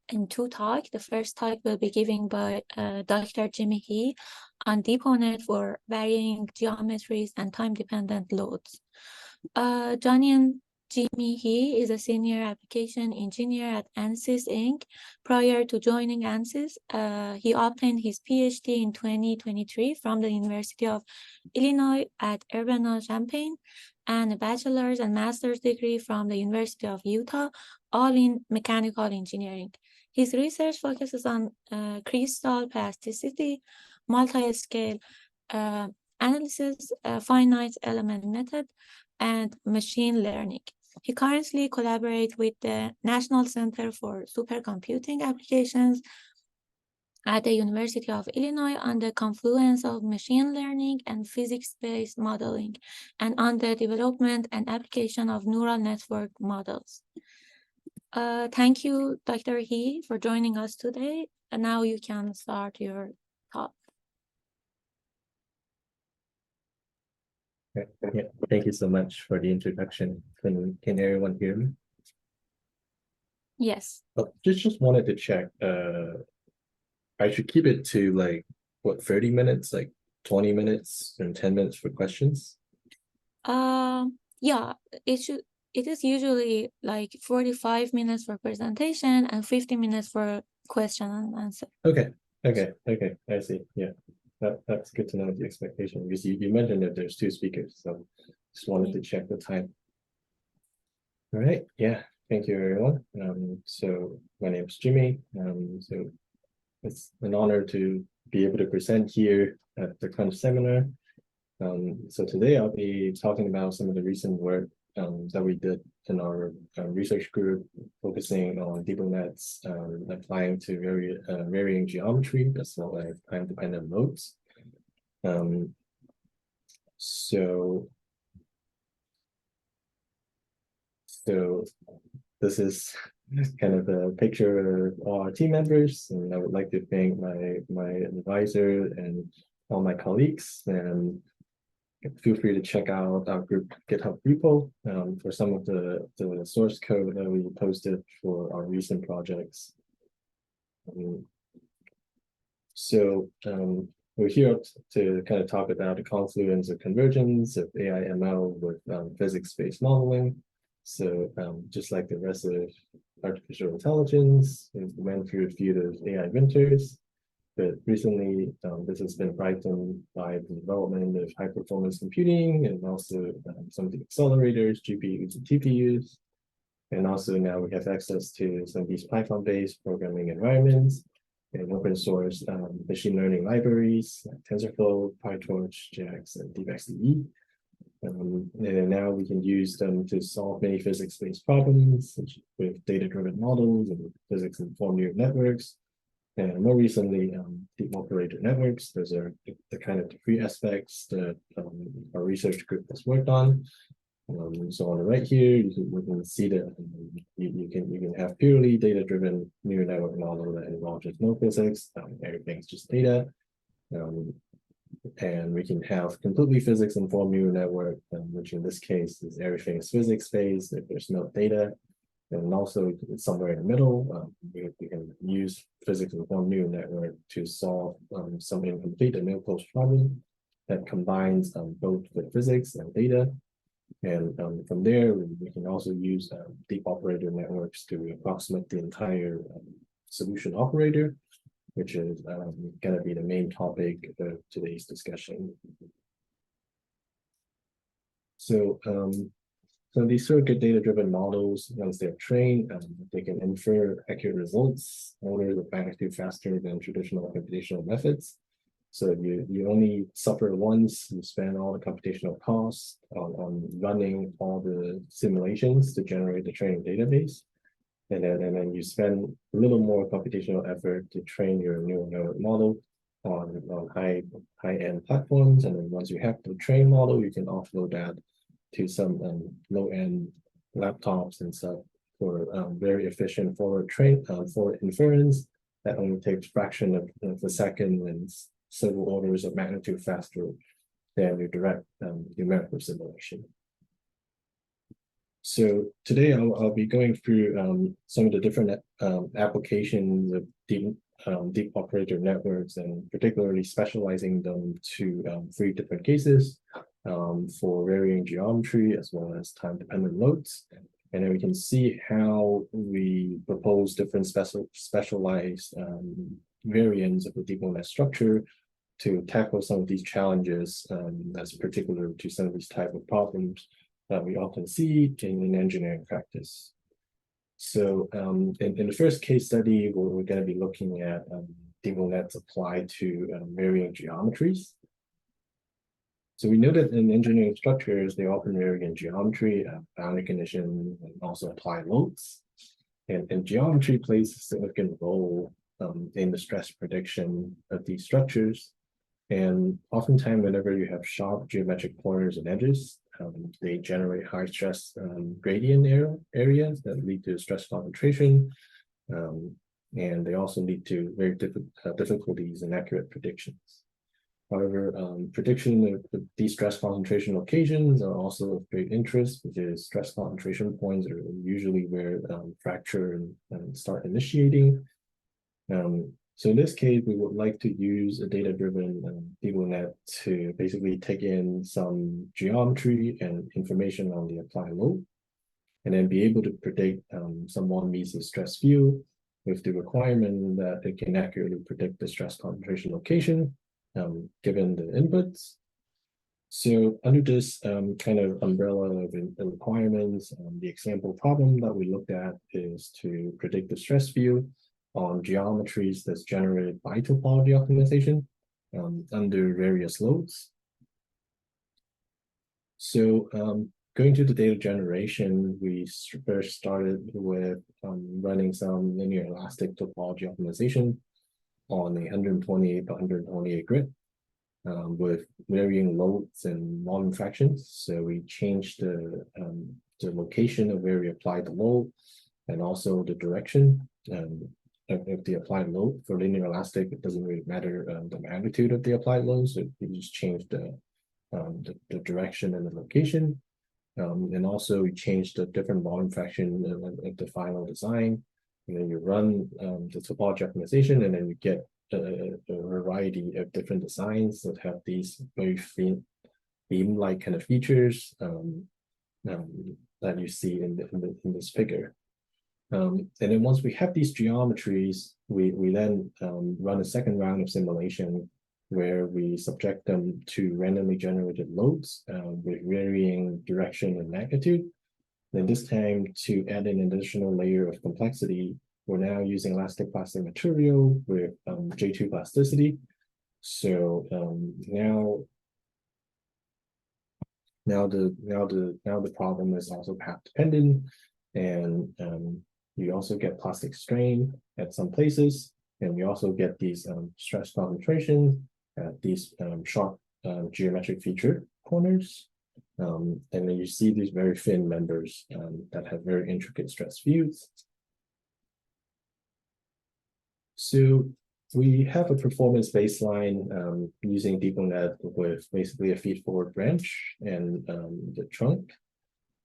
in two talks. The first talk will be given by Dr. Jimmy He on DeepONet for varying geometries and time-dependent loads. Jimmy He is a senior application engineer at Ansys Inc. Prior to joining Ansys, he obtained his PhD in 2023 from the University of Illinois at Urbana-Champaign and a bachelor's and master's degree from the University of Utah, all in mechanical engineering. His research focuses on crystal plasticity, multi-scale analysis, finite element method, and machine learning. He currently collaborates with the National Center for Supercomputing Applications at the University of Illinois on the confluence of machine learning and physics-based modeling, and on the development and application of neural network models. Thank you, Dr. He, for joining us today. And now you can start your talk. Yeah, thank you so much for the introduction. Can everyone hear me? Yes. Oh, just wanted to check. I should keep it to like what, 30 minutes, like 20 minutes and 10 minutes for questions? Yeah, it is usually like 45 minutes for presentation and 50 minutes for question and answer. Okay, I see. Yeah, that's good to know the expectation, because you mentioned that there's two speakers, so just wanted to check the time. All right, yeah, thank you everyone. So my name is Jimmy. So it's an honor to be able to present here at the kind of seminar. So today I'll be talking about some of the recent work that we did in our research group, focusing on DeepONets, applying to varying geometry as well as time-dependent loads. So this is kind of a picture of all our team members, and I would like to thank my advisor and all my colleagues, and feel free to check out our group GitHub repo for some of the source code that we posted for our recent projects. We're here to kind of talk about the confluence of convergence of AI ML with physics-based modeling. So just like the rest of artificial intelligence, we went through a few of AI winters. But recently, this has been brightened by the development of high-performance computing, and also some of the accelerators, GPUs and TPUs. And also now we have access to some of these Python-based programming environments and open source machine learning libraries like TensorFlow, PyTorch, JAX, and DeepXDE. And now we can use them to solve many physics-based problems, such with data-driven models and physics-informed neural networks. And more recently, deep operator networks. Those are the kind of the three aspects that our research group has worked on. So on the right here, we can see that you can have purely data-driven neural network model that involves just no physics. Everything's just data. And we can have completely physics-informed neural network, which in this case is everything is physics-based if there's no data. And also somewhere in the middle, we can use physics-informed neural network to solve some incomplete and nil-post problem that combines both the physics and data. And from there, we can also use deep operator networks to approximate the entire solution operator, which is going to be the main topic of today's discussion. So these surrogate data-driven models, once they're trained, they can infer accurate results orders of magnitude faster than traditional computational methods. So you only suffer once, you spend all the computational costs on running all the simulations to generate the training database. And then you spend a little more computational effort to train your neural network model on high-end platforms. And then once you have the trained model, you can offload that to some low-end laptops and stuff for very efficient forward inference that only takes fraction of a second and several orders of magnitude faster than your direct numerical simulation. So today I'll be going through some of the different applications of deep operator networks, and particularly specializing them to 3 different cases for varying geometry as well as time-dependent loads. And then we can see how we propose different specialized variants of the DeepONet structure to tackle some of these challenges that's particular to some of these type of problems that we often see in engineering practice. So in the first case study, we're going to be looking at DeepONets applied to varying geometries. So we know that in engineering structures, they often vary in geometry, boundary conditions, and also applied loads. And geometry plays a significant role in the stress prediction of these structures. And oftentimes, whenever you have sharp geometric corners and edges, they generate high stress gradient areas that lead to stress concentration. And they also lead to very difficulties in accurate predictions. However, prediction of these stress concentration locations are also of great interest, because stress concentration points are usually where fracture and start initiating. So in this case, we would like to use a data-driven DeepONet to basically take in some geometry and information on the applied load, and then be able to predict some 1-meter stress field with the requirement that it can accurately predict the stress concentration location given the inputs. So under this kind of umbrella of requirements, the example problem that we looked at is to predict the stress field on geometries that's generated by topology optimization under various loads. So going to the data generation, we first started with running some linear elastic topology optimization on a 128 by 128 grid with varying loads and volume fractions. So we changed the location of where we applied the load, and also the direction of the applied load. For linear elastic, it doesn't really matter the magnitude of the applied load, so you just change the direction and the location. And also we changed the different volume fraction of the final design. And then you run the topology optimization, and then you get a variety of different designs that have these very beam-like kind of features that you see in this figure. And then once we have these geometries, we then run a second round of simulation where we subject them to randomly generated loads with varying direction and magnitude. And this time, to add an additional layer of complexity, we're now using elastic plastic material with J2 plasticity. So now the problem is also path dependent, and you also get plastic strain at some places, and we also get these stress concentration at these sharp geometric feature corners. And then you see these very thin members that have very intricate stress fields. So we have a performance baseline using DeepONet with basically a feed-forward branch and the trunk.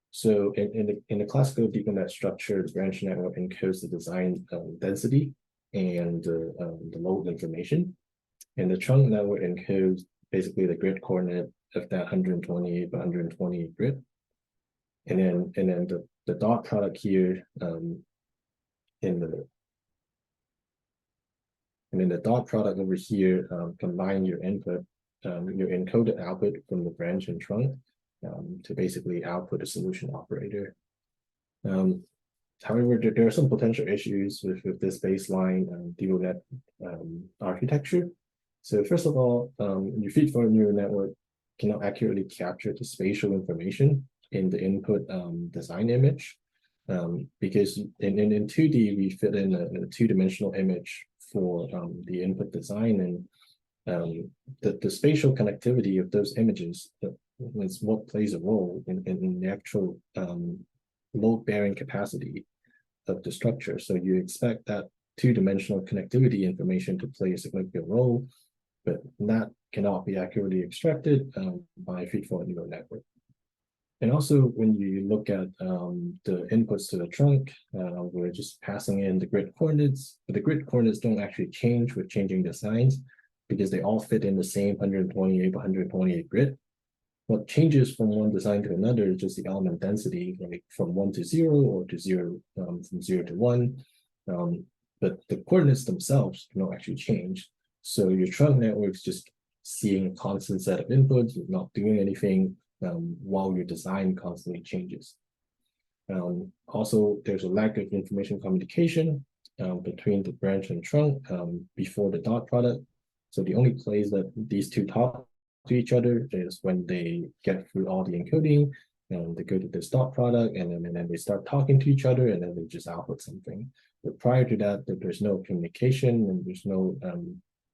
So in the classical DeepONet structure, the branch network encodes the design density and the load information. And the trunk network encodes basically the grid coordinate of that 128 by 128 grid. And then the dot product here and then the dot product over here combine your input, your encoded output from the branch and trunk to basically output a solution operator. However, there are some potential issues with this baseline DeepONet architecture. So first of all, your feed-forward neural network cannot accurately capture the spatial information in the input design image, because in 2D, we fit in a 2-dimensional image for the input design, and the spatial connectivity of those images is what plays a role in the actual load-bearing capacity of the structure. So you expect that 2-dimensional connectivity information to play a significant role, but that cannot be accurately extracted by a feed-forward neural network. And also, when you look at the inputs to the trunk, we're just passing in the grid coordinates, but the grid coordinates don't actually change with changing the signs because they all fit in the same 128 by 128 grid. What changes from one design to another is just the element density, like from 1 to 0 or to 0, from 0 to 1. But the coordinates themselves don't actually change. So your trunk network's just seeing a constant set of inputs, not doing anything, while your design constantly changes. Also, there's a lack of information communication between the branch and trunk before the dot product. So the only place that these two talk to each other is when they get through all the encoding, and they go to this dot product, and then they start talking to each other, and then they just output something. But prior to that, there's no communication and there's no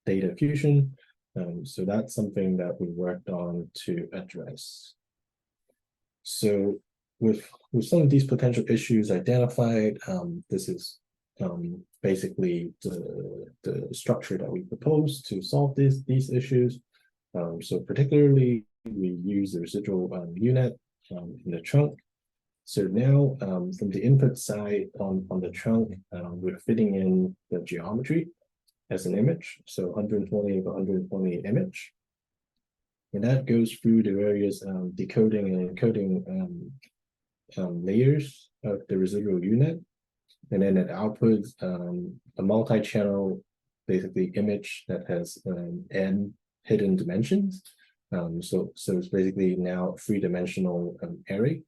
data fusion. So that's something that we worked on to address. So with some of these potential issues identified, this is basically the structure that we propose to solve these issues. So particularly, we use the residual UNet in the trunk. So now, from the input side on the trunk, we're fitting in the geometry as an image, so 128 by 128 image. And that goes through the various decoding and encoding layers of the residual UNet. And then it outputs a multi-channel, basically, image that has n hidden dimensions. So it's basically now a three-dimensional array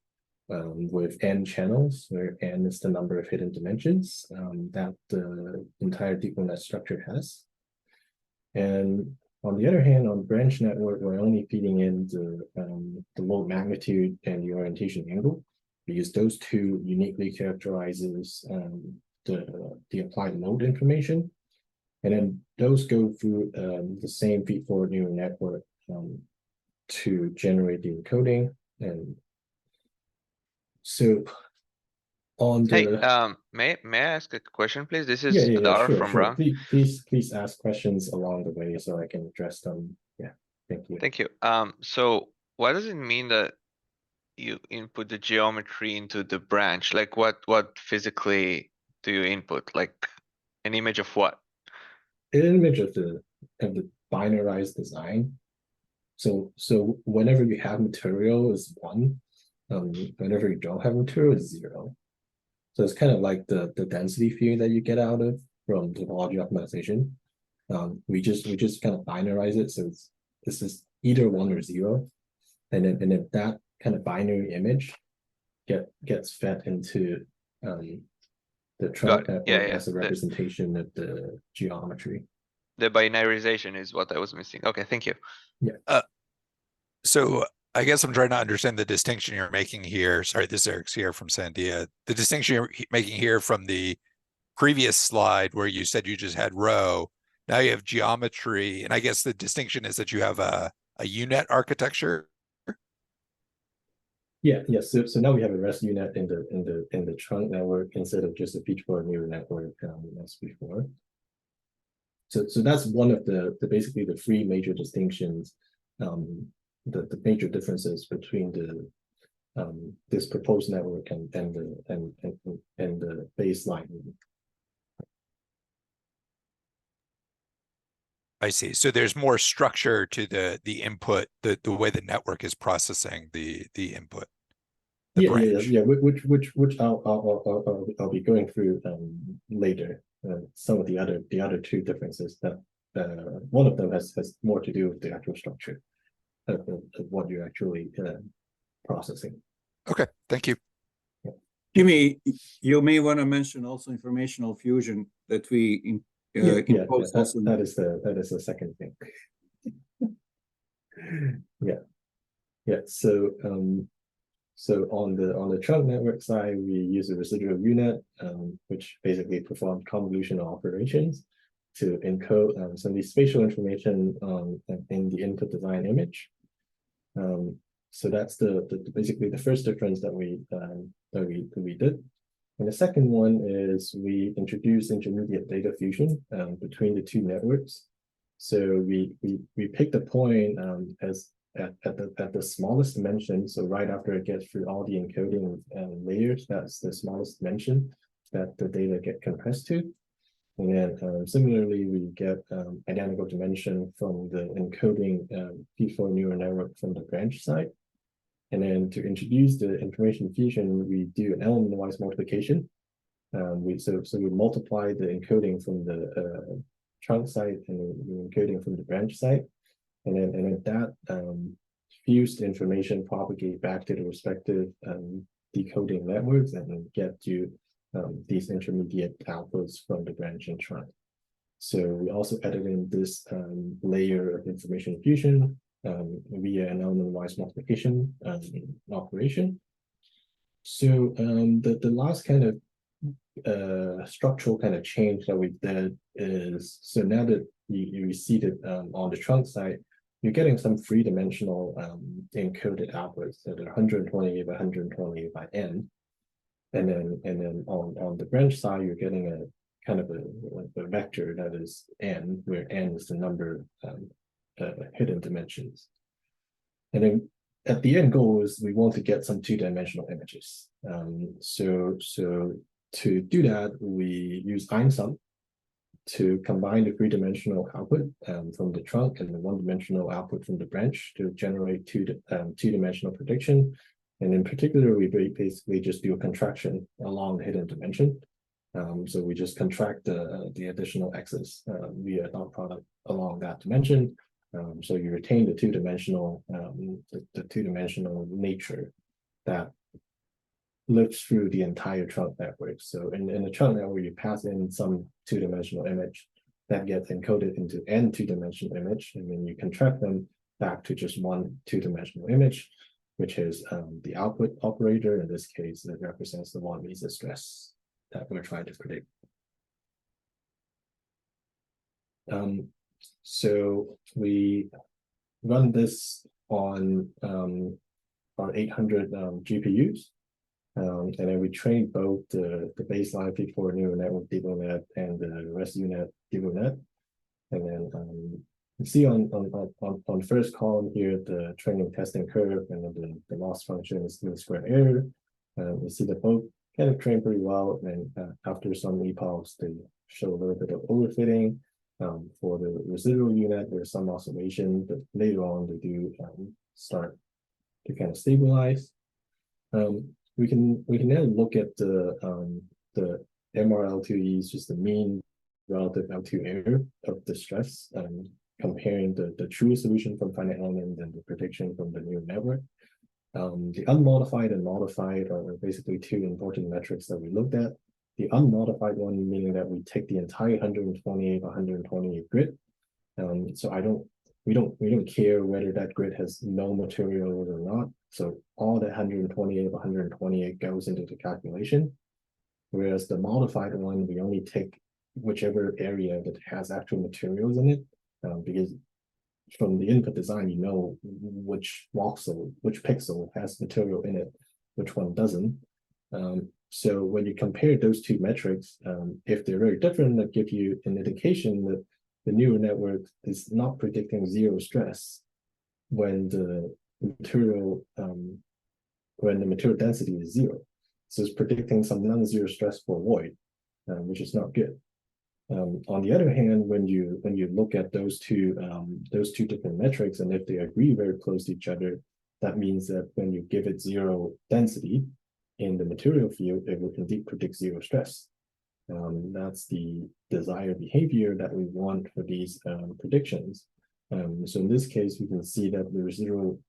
with n channels, where n is the number of hidden dimensions that the entire DeepONet structure has. And on the other hand, on branch network, we're only feeding in the mode magnitude and the orientation angle, because those two uniquely characterizes the applied mode information. And then those go through the same feed-forward neural network to generate the encoding. And so on the may I ask a question, please? This yeah, is Adar sure, from sure. Ram. Please ask questions along the way so I can address them. Yeah, thank you. Thank you. So what does it mean that you input the geometry into the branch? Like what physically do you input? Like an image of what? An image of the binarized design. So whenever you have material is 1, whenever you don't have material is 0. So it's kind of like the density field that you get out of from topology optimization. We just kind of binarize it, so this is either 1 or 0, and then that kind of binary image gets fed into the trunk network as a representation of the geometry. The binarization is what I was missing. Okay, thank you. Yeah. So I guess I'm trying to understand the distinction you're making here. Sorry, this is Eric's here from Sandia. The distinction you're making here from the previous slide where you said you just had row. Now you have geometry, and I guess the distinction is that you have a UNet architecture. Yeah. So now we have a REST UNet in the trunk network instead of just a feed-forward neural network as before. So that's one of the basically the 3 major distinctions, the major differences between this proposed network and the baseline. I see. So there's more structure to the input, the way the network is processing the input. Yeah, which I'll be going through later. Some of the other 2 differences that one of them has more to do with the actual structure of what you're actually processing. Okay, thank you. Yeah. Jimmy, you may want to mention also informational fusion that we impose. That is the second thing. Yeah. So on the trunk network side, we use a residual UNet, which basically performs convolutional operations to encode some of the spatial information in the input design image. So that's basically the first difference that we did. And the second one is we introduced intermediate data fusion between the 2 networks. So we picked a point as at the smallest dimension. So right after it gets through all the encoding layers, that's the smallest dimension that the data get compressed to. And then similarly, we get identical dimension from the encoding feed-forward neural network from the branch side. And then to introduce the information fusion, we do an element-wise multiplication. So we multiply the encoding from the trunk side and the encoding from the branch side, and then that fused information propagate back to the respective decoding networks and get to these intermediate outputs from the branch and trunk. So we also added in this layer of information fusion via an element-wise multiplication operation. So the last kind of structural kind of change that we did is, so now that you see it on the trunk side, you're getting some three-dimensional encoded outputs that are 128 by 128 by n. And then on the branch side, you're getting a kind of a vector that is n, where n is the number hidden dimensions. And then at the end goal is we want to get some two-dimensional images. So to do that, we use Einsum to combine the three-dimensional output from the trunk and the one-dimensional output from the branch to generate two-dimensional prediction. And in particular, we basically just do a contraction along the hidden dimension. So we just contract the additional x's via dot product along that dimension. So you retain the two-dimensional nature that lives through the entire trunk network. So in the trunk network, you pass in some two-dimensional image that gets encoded into n two-dimensional image, and then you contract them back to just one two-dimensional image, which is the output operator. In this case, that represents the von Mises stress that we're trying to predict. So we run this on our 800 GPUs, and then we train both the baseline feed-forward neural network DeepONet and the rest unit DeepONet. And then you see on first column here the training testing curve, and then the loss function is mean square error. We see that both kind of train pretty well, and after some epochs, they show a little bit of overfitting. For the residual unit, there's some oscillation, but later on they do start to kind of stabilize. We can now look at the MRL2E, just the mean relative L2 error of the stress, comparing the true solution from finite element and the prediction from the neural network. The unmodified and modified are basically two important metrics that we looked at. The unmodified one, meaning that we take the entire 128 by 128 grid. So we don't care whether that grid has no materials or not. So all that 128 by 128 goes into the calculation. Whereas the modified one, we only take whichever area that has actual materials in it, because from the input design, you know which voxel, which pixel has material in it, which one doesn't. So when you compare those two metrics, if they're very different, that give you an indication that the neural network is not predicting zero stress when the material density is zero. So it's predicting some non-zero stress for void, which is not good. On the other hand, when you look at those two different metrics, and if they agree very close to each other, that means that when you give it zero density in the material field, it will indeed predict zero stress. That's the desired behavior that we want for these predictions. So in this case, we can see that the residual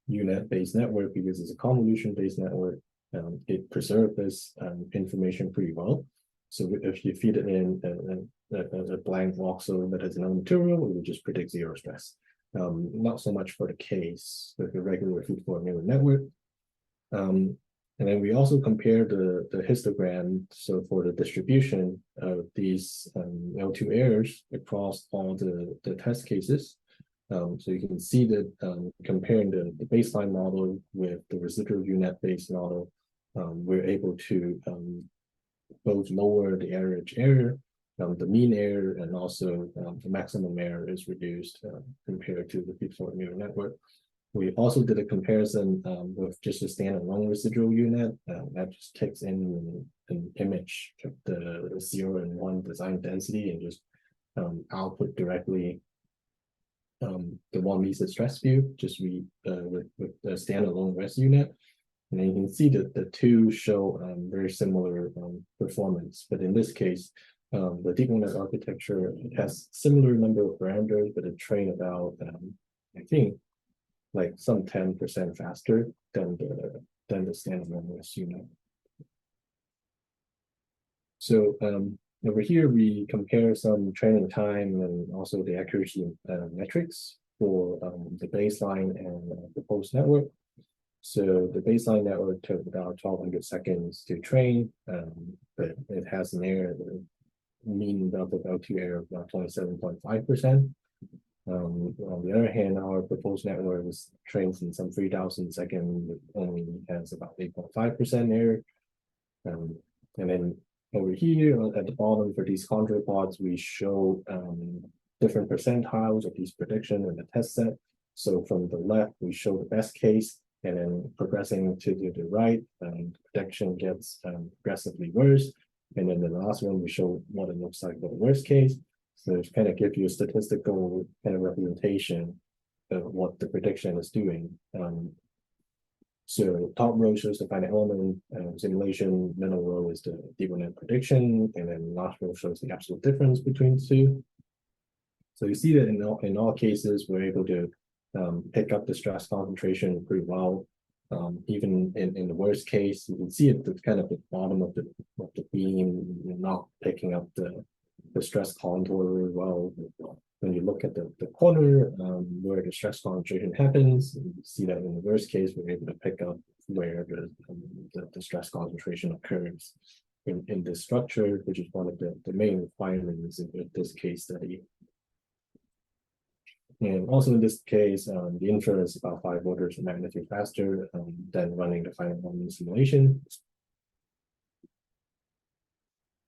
unit-based network, because it's a convolution-based network, it preserves this information pretty well. So if you feed it in a blank voxel that has no material, it will just predict zero stress. Not so much for the case with the regular feed-forward neural network. And then we also compare the histogram, so for the distribution of these L2 errors across all the test cases. So you can see that comparing the baseline model with the residual unit-based model, we're able to both lower the average error the mean error and also the maximum error is reduced compared to the deep neural network. We also did a comparison with just a standalone residual unit that just takes in an image of the 0 and 1 design density and just output directly the one Mises stress view, just with the standalone res unit. And then you can see that the two show very similar performance. But in this case, the DeepONet architecture has similar number of parameters, but it trained about, I think, like some 10% faster than the standalone res unit. So over here, we compare some training time and also the accuracy metrics for the baseline and proposed network. So the baseline network took about 1200 seconds to train, but it has an error, mean delta L2 error of about 27.5%. On the other hand, our proposed network was trained in some 3000 seconds, it only has about 8.5% error. And then over here at the bottom for these contour plots, we show different percentiles of these prediction and the test set. So from the left, we show the best case, and then progressing to the right, prediction gets progressively worse. And then the last one, we show what it looks like for the worst case. So it kind of gives you a statistical kind of representation of what the prediction is doing. So top row shows the finite element simulation, middle row is the DeepONet prediction, and then last row shows the absolute difference between the two. So you see that in all cases, we're able to pick up the stress concentration pretty well. Even in the worst case, you can see at the kind of the bottom of the beam, you're not picking up the stress contour really well. When you look at the corner where the stress concentration happens, you see that in the worst case, we're able to pick up where the stress concentration occurs in this structure, which is one of the main requirements in this case study. And also in this case, the inference is about 5 orders of magnitude faster than running the finite element simulation.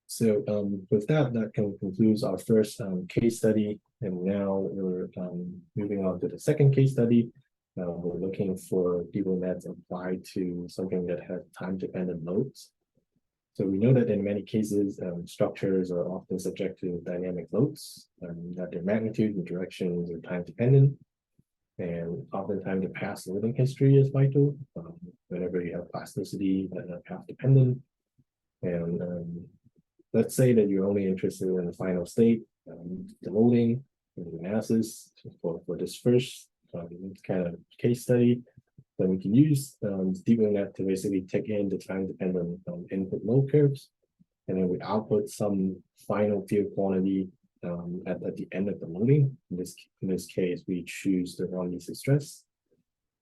So with that concludes our first case study. And now we're moving on to the second case study. We're looking for DeepONets applied to something that has time-dependent loads. So we know that in many cases, structures are often subject to dynamic loads, that their magnitude and directions are time-dependent. And oftentimes the past loading history is vital. Whenever you have plasticity that are path-dependent. And let's say that you're only interested in the final state, the loading, and the analysis for this first kind of case study. Then we can use DeepONet to basically take in the time-dependent input load curves, and then we output some final field quantity at the end of the loading. In this case, we choose the non-Mises stress.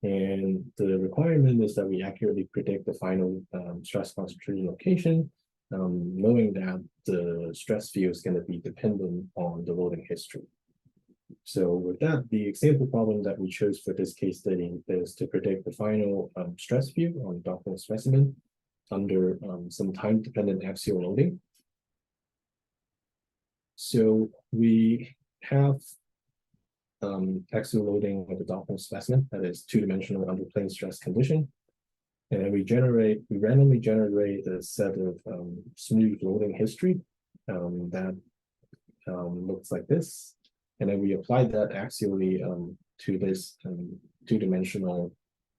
And the requirement is that we accurately predict the final stress concentration location, knowing that the stress field is going to be dependent on the loading history. So with that, the example problem that we chose for this case study is to predict the final stress field on the Bucknell specimen under some time-dependent axial loading. So we have axial loading of the Bucknell specimen that is two-dimensional under plane stress condition. And then we randomly generate a set of smooth loading history that looks like this. And then we apply that axially to this two-dimensional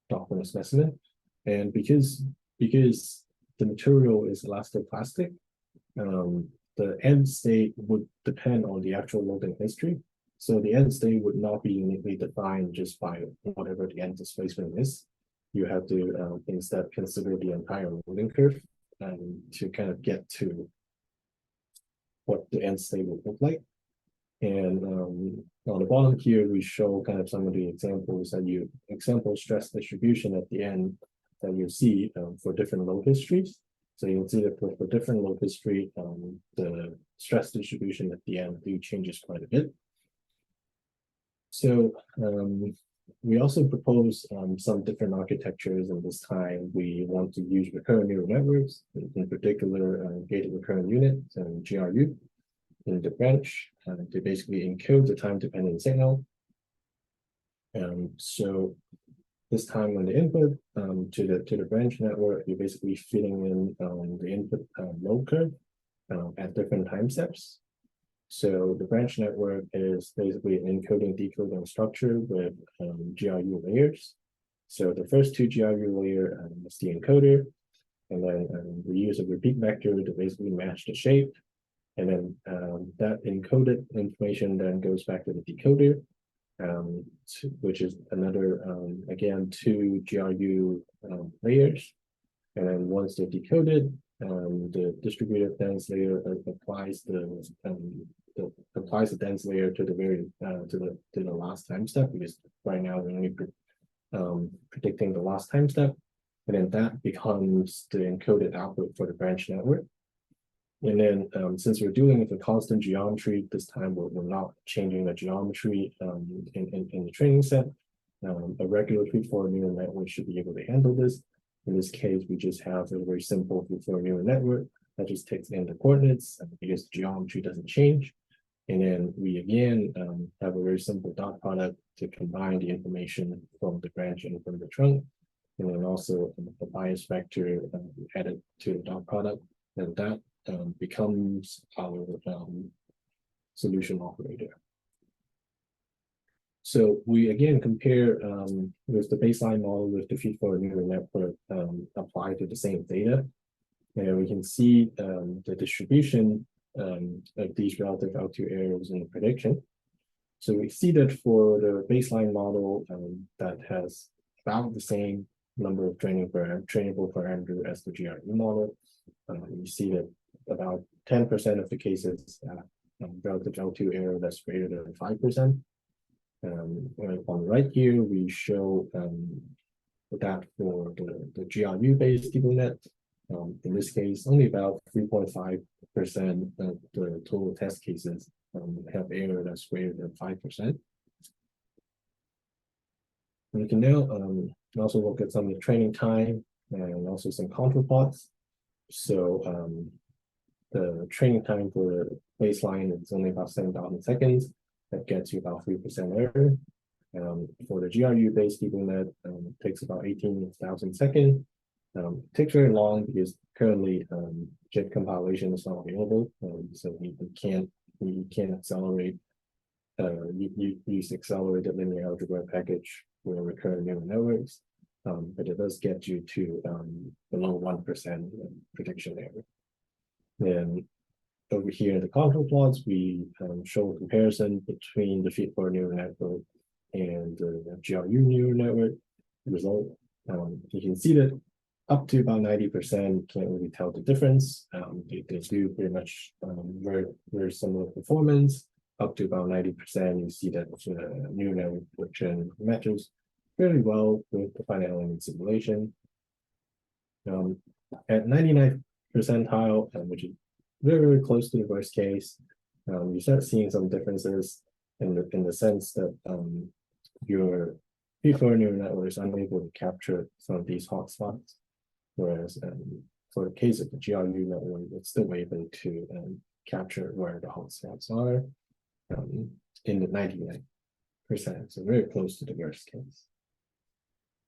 Bucknell specimen. And because the material is elastoplastic, the end state would depend on the actual loading history. So the end state would not be uniquely defined just by whatever the end displacement is. You have to instead consider the entire loading curve to kind of get to what the end state would look like. And on the bottom here, we show kind of some of the examples that example stress distribution at the end that you see for different load histories. So you can see that for different load history, the stress distribution at the end changes quite a bit. So we also propose some different architectures, and this time we want to use recurrent neural networks, in particular gated recurrent units and GRU. in the branch to basically encode the time-dependent signal. So this time when the input to the branch network, you're basically fitting in the input load curve at different time steps. So the branch network is basically an encoding decoding structure with GRU layers. So the first two GRU layer is the encoder, and then we use a repeat vector to basically match the shape. And then that encoded information then goes back to the decoder, which is another, again, two GRU layers. And then once they're decoded, the distributed dense layer applies the dense layer to the very to the last time step, because right now we're only predicting the last time step, and then that becomes the encoded output for the branch network. And then since we're dealing with a constant geometry, this time we're not changing the geometry in the training set. A regular feed-forward neural network should be able to handle this. In this case, we just have a very simple feed-forward neural network that just takes in the coordinates because the geometry doesn't change. And then we again have a very simple dot product to combine the information from the branch and from the trunk. And then also a bias vector added to the dot product. And that becomes our solution operator. So we again compare with the baseline model with the feed-forward neural network applied to the same data. And we can see the distribution of these relative L2 errors in the prediction. So we see that for the baseline model that has about the same number of trainable parameters as the GRU model, you see that about 10% of the cases relative L2 error that's greater than 5%. On the right here, we show that for the GRU-based DeepONet, in this case, only about 3.5% of the total test cases have error that's greater than 5%. We can now also look at some of the training time and also some contour plots. So the training time for the baseline is only about 7,000 seconds. That gets you about 3% error. For the GRU-based DeepONet, it takes about 18,000 seconds. It takes very long because currently JIT compilation is not available, so we can't accelerate. Use accelerated linear algebra package for recurrent neural networks, but it does get you to below 1% prediction error. Then over here in the contour plots, we show a comparison between the feed-forward neural network and the GRU neural network result. You can see that up to about 90% can't really tell the difference. They do pretty much very similar performance. Up to about 90%, you see that neural network prediction matches fairly well with the finite element simulation. At 99th percentile, which is very close to the worst case, you start seeing some differences in the sense that your feed-forward neural network is unable to capture some of these hotspots, whereas for the case of the GRU network, it's still able to capture where the hotspots are in the 99%, so very close to the worst case.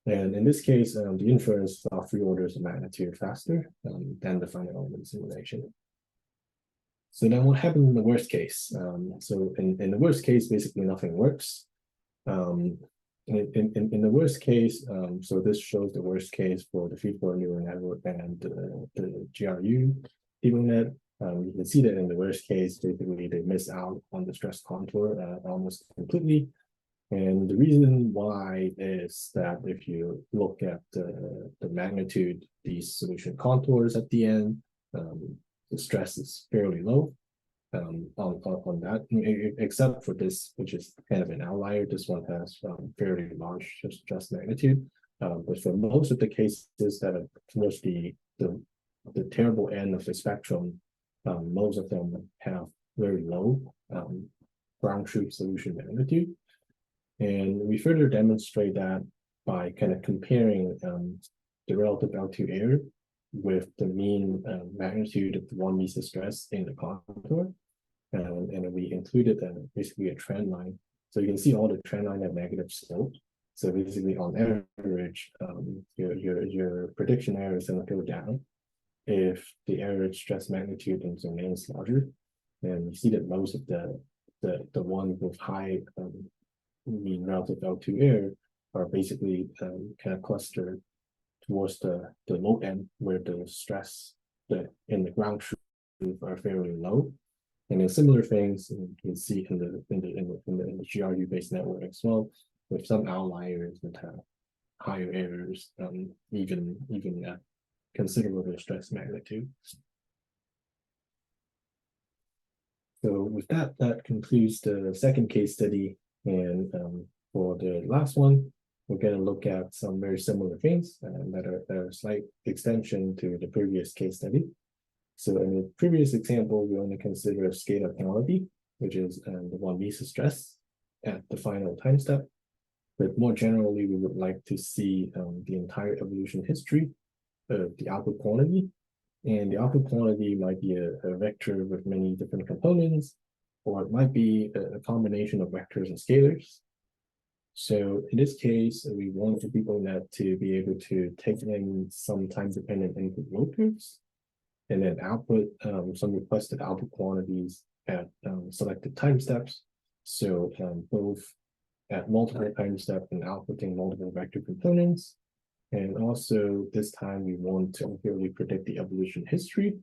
And in this case, the inference is about 3 orders of magnitude faster than the finite element simulation. So then what happened in the worst case? So in the worst case, basically nothing works. In the worst case, so this shows the worst case for the feed-forward neural network and the GRU DeepONet. You can see that in the worst case, basically they miss out on the stress contour almost completely. And the reason why is that if you look at the magnitude, these solution contours at the end, the stress is fairly low on that, except for this, which is kind of an outlier. This one has fairly large stress magnitude. But for most of the cases that are towards the terrible end of the spectrum, most of them have very low ground truth solution magnitude. And we further demonstrate that by kind of comparing the relative L2 error with the mean magnitude of the 1 meter stress in the contour. we included basically a trend line. So you can see all the trend line have negative slope. So basically on average, your prediction error is going to go down if the average stress magnitude in the domain is larger. And you see that most of the ones with high mean relative L2 error are basically kind of clustered towards the low end where the stress in the ground truth are fairly low. And then similar things you can see in the GRU based network as well, with some outliers that have higher errors, even at considerable stress magnitude. So with that, that concludes the second case study. And for the last one, we're going to look at some very similar things that are a slight extension to the previous case study. So in the previous example, we only consider a scalar quantity, which is the one means stress at the final time step. But more generally, we would like to see the entire evolution history of the output quantity. And the output quantity might be a vector with many different components, or it might be a combination of vectors and scalars. So in this case, we want the DeepONet to be able to take in some time-dependent input load curves, and then output some requested output quantities at selected time steps. So both at multiple time steps and outputting multiple vector components. And also this time we want to accurately predict the evolution history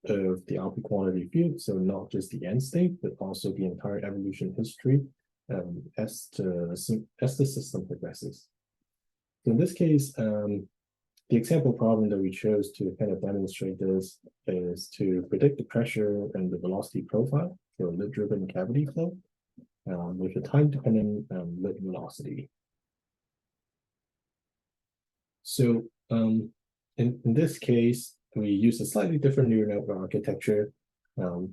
of the output quantity field. So not just the end state, but also the entire evolution history as the system progresses. So in this case, the example problem that we chose to kind of demonstrate this is to predict the pressure and the velocity profile for a lid-driven cavity flow with a time-dependent lid velocity. So in this case, we use a slightly different neural network architecture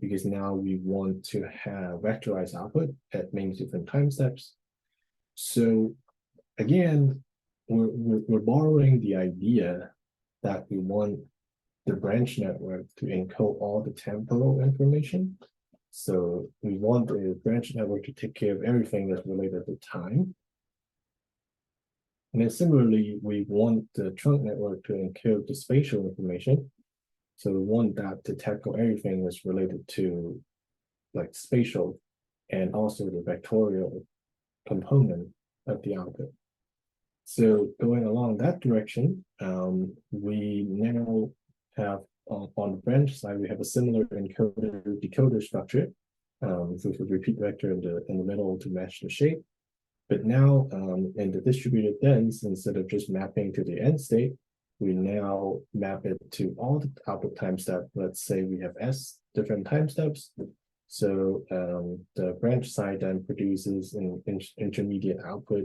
because now we want to have vectorized output at many different time steps. So again, we're borrowing the idea that we want the branch network to encode all the temporal information. So we want the branch network to take care of everything that's related to time. And then similarly, we want the trunk network to encode the spatial information. So we want that to tackle everything that's related to like spatial and also the vectorial component of the output. So going along that direction, we now have on the branch side, we have a similar encoder decoder structure with a repeat vector in the middle to match the shape. But now in the distributed dense, instead of just mapping to the end state, we now map it to all the output time steps. Let's say we have S different time steps. So the branch side then produces an intermediate output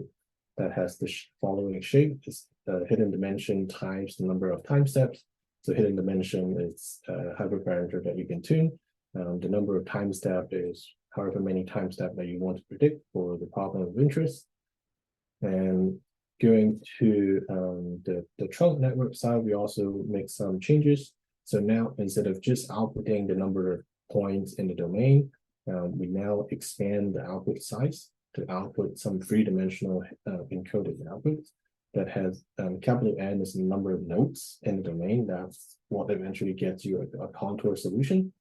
that has the following shape. It's hidden dimension times the number of time steps. So hidden dimension is a hyperparameter that you can tune. The number of time steps is however many time steps that you want to predict for the problem of interest. And going to the trunk network side, we also make some changes. So now instead of just outputting the number of points in the domain, we now expand the output size to output some three-dimensional encoded output that has capital N is the number of nodes in the domain. That's what eventually gets you a contour solution.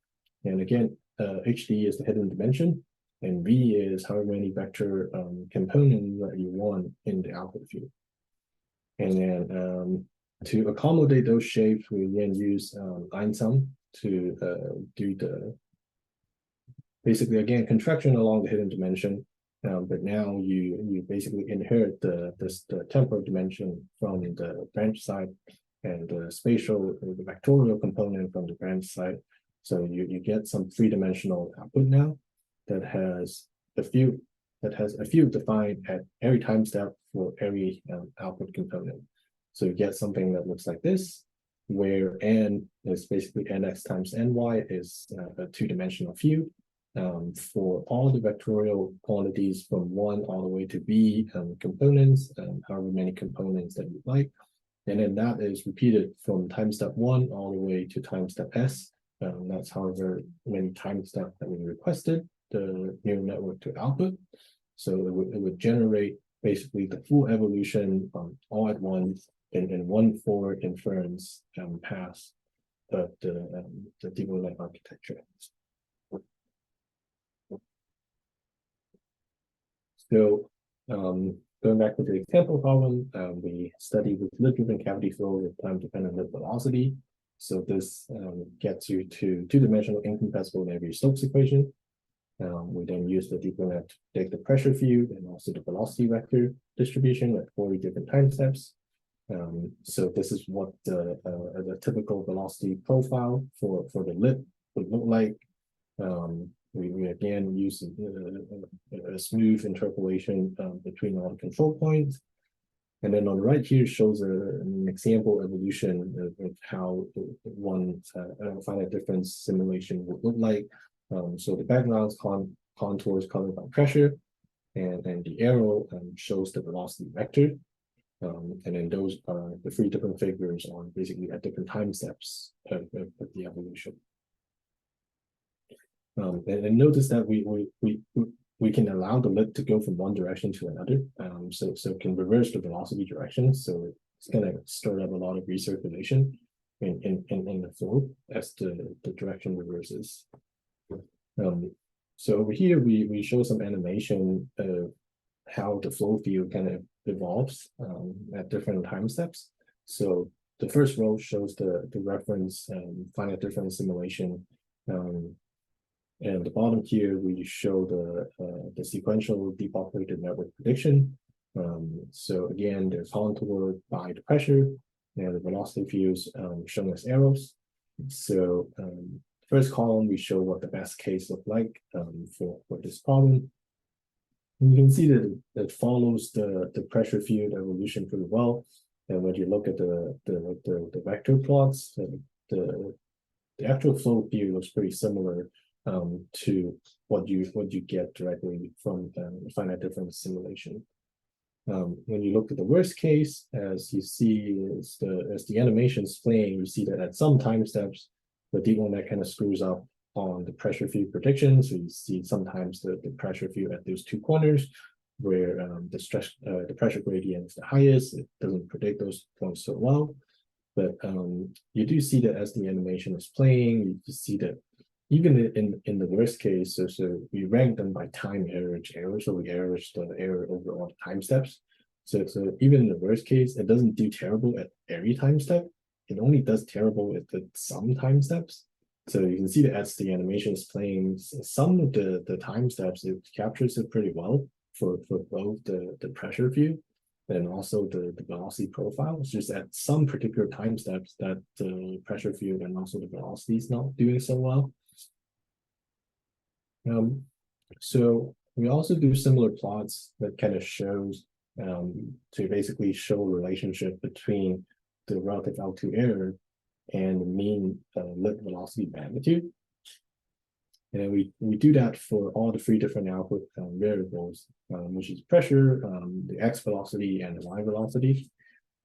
And again, HD is the hidden dimension, and V is how many vector components that you want in the output field. And then to accommodate those shapes, we again use Ehnacing to do the basically again contraction along the hidden dimension. But now you basically inherit the temporal dimension from the branch side and the spatial, the vectorial component from the branch side. So you get some three-dimensional output now that has a field defined at every time step for every output component. So you get something that looks like this, where N is basically Nx times Ny is a two-dimensional field. For all the vectorial quantities from 1 all the way to B components, however many components that you like. And then that is repeated from time step 1 all the way to time step S. That's however many time steps that we requested. the neural network to output. So it would generate basically the full evolution all at once in one forward inference pass of the DeepONet architecture. So going back to the example problem, we studied with lid-driven cavity flow with time-dependent lid velocity. So this gets you to two-dimensional incompressible Navier Stokes equation. We then use the DeepONet to predict the pressure field and also the velocity vector distribution at 40 different time steps. So this is what the typical velocity profile for the lid would look like. We again use a smooth interpolation between all the control points. And then on the right here shows an example evolution of how one finite difference simulation would look like. So the background contours colored by pressure, and the arrow shows the velocity vector. And then those are the three different figures on basically at different time steps of the evolution. And notice that we can allow the lid to go from one direction to another. So it can reverse the velocity direction. So it's going to stir up a lot of recirculation in the flow as the direction reverses. So over here, we show some animation of how the flow field kind of evolves at different time steps. So the first row shows the reference finite difference simulation. And the bottom here, we show the sequential depopulated network prediction. So again, they're contoured by the pressure, and the velocity fields shown as arrows. So first column, we show what the best case look like for this problem. And you can see that it follows the pressure field evolution pretty well. And when you look at the vector plots, the actual flow field looks pretty similar to what you get directly from the finite difference simulation. When you look at the worst case, as you see as the animation is playing, you see that at some time steps, the DeepONet kind of screws up on the pressure field prediction. So you see sometimes the pressure field at those two corners where the pressure gradient is the highest. It doesn't predict those points so well. But you do see that as the animation is playing, you just see that even in the worst case, so we rank them by time average error. So we average the error over all the time steps. So even in the worst case, it doesn't do terrible at every time step. It only does terrible at some time steps. So you can see that as the animation is playing, some of the time steps, it captures it pretty well for both the pressure field and also the velocity profile. It's just at some particular time steps that the pressure field and also the velocity is not doing so well. So we also do similar plots that kind of shows to basically show a relationship between the relative L2 error and the mean lid velocity magnitude. And we do that for all the three different output variables, which is pressure, the x velocity, and the y velocity.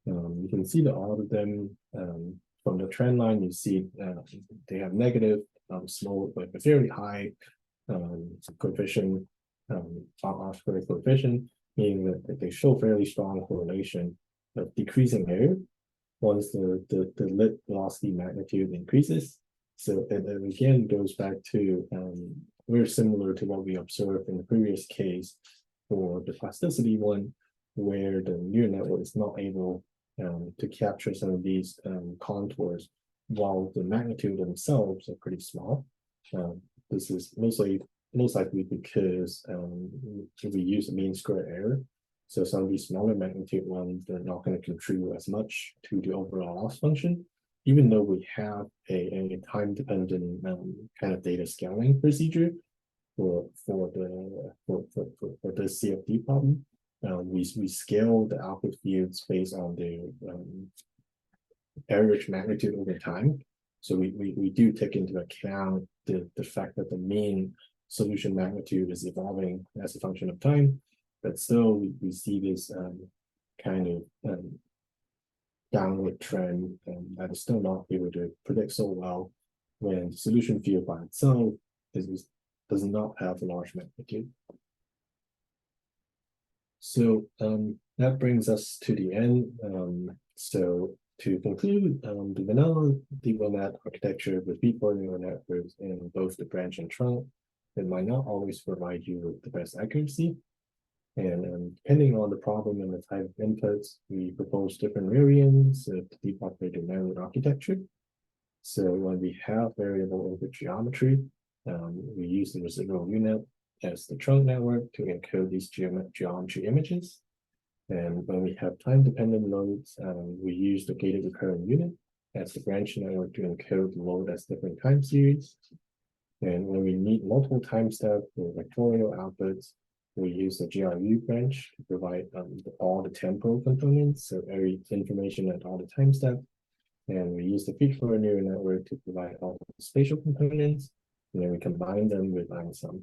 You can see that all of them from the trend line, you see they have negative slope, but a fairly high coefficient, R-squared coefficient, meaning that they show fairly strong correlation of decreasing error once the lid velocity magnitude increases. So it again goes back to very similar to what we observed in the previous case for the plasticity one, where the neural network is not able to capture some of these contours while the magnitude themselves are pretty small. This is most likely because we use a mean square error. So some of these smaller magnitude ones, they're not going to contribute as much to the overall loss function, even though we have a time-dependent kind of data scaling procedure for this CFD problem. We scale the output fields based on the average magnitude over time. So we do take into account the fact that the mean solution magnitude is evolving as a function of time, but still we see this kind of downward trend that is still not able to predict so well when the solution field by itself is does not have a large magnitude. So that brings us to the end. So to conclude, the vanilla DeepONet architecture with deep neural networks in both the branch and trunk, it might not always provide you with the best accuracy. And depending on the problem and the type of inputs, we propose different variants of the deep operator network architecture. So when we have variable input geometry, we use the residual unit as the trunk network to encode these geometry images. And when we have time-dependent loads, we use the gated recurrent unit as the branch network to encode the load as different time series. And when we need multiple time steps or vectorial outputs, we use the GRU branch to provide all the temporal components, so every information at all the time steps. And we use the feed-forward neural network to provide all the spatial components, and then we combine them with INSUM.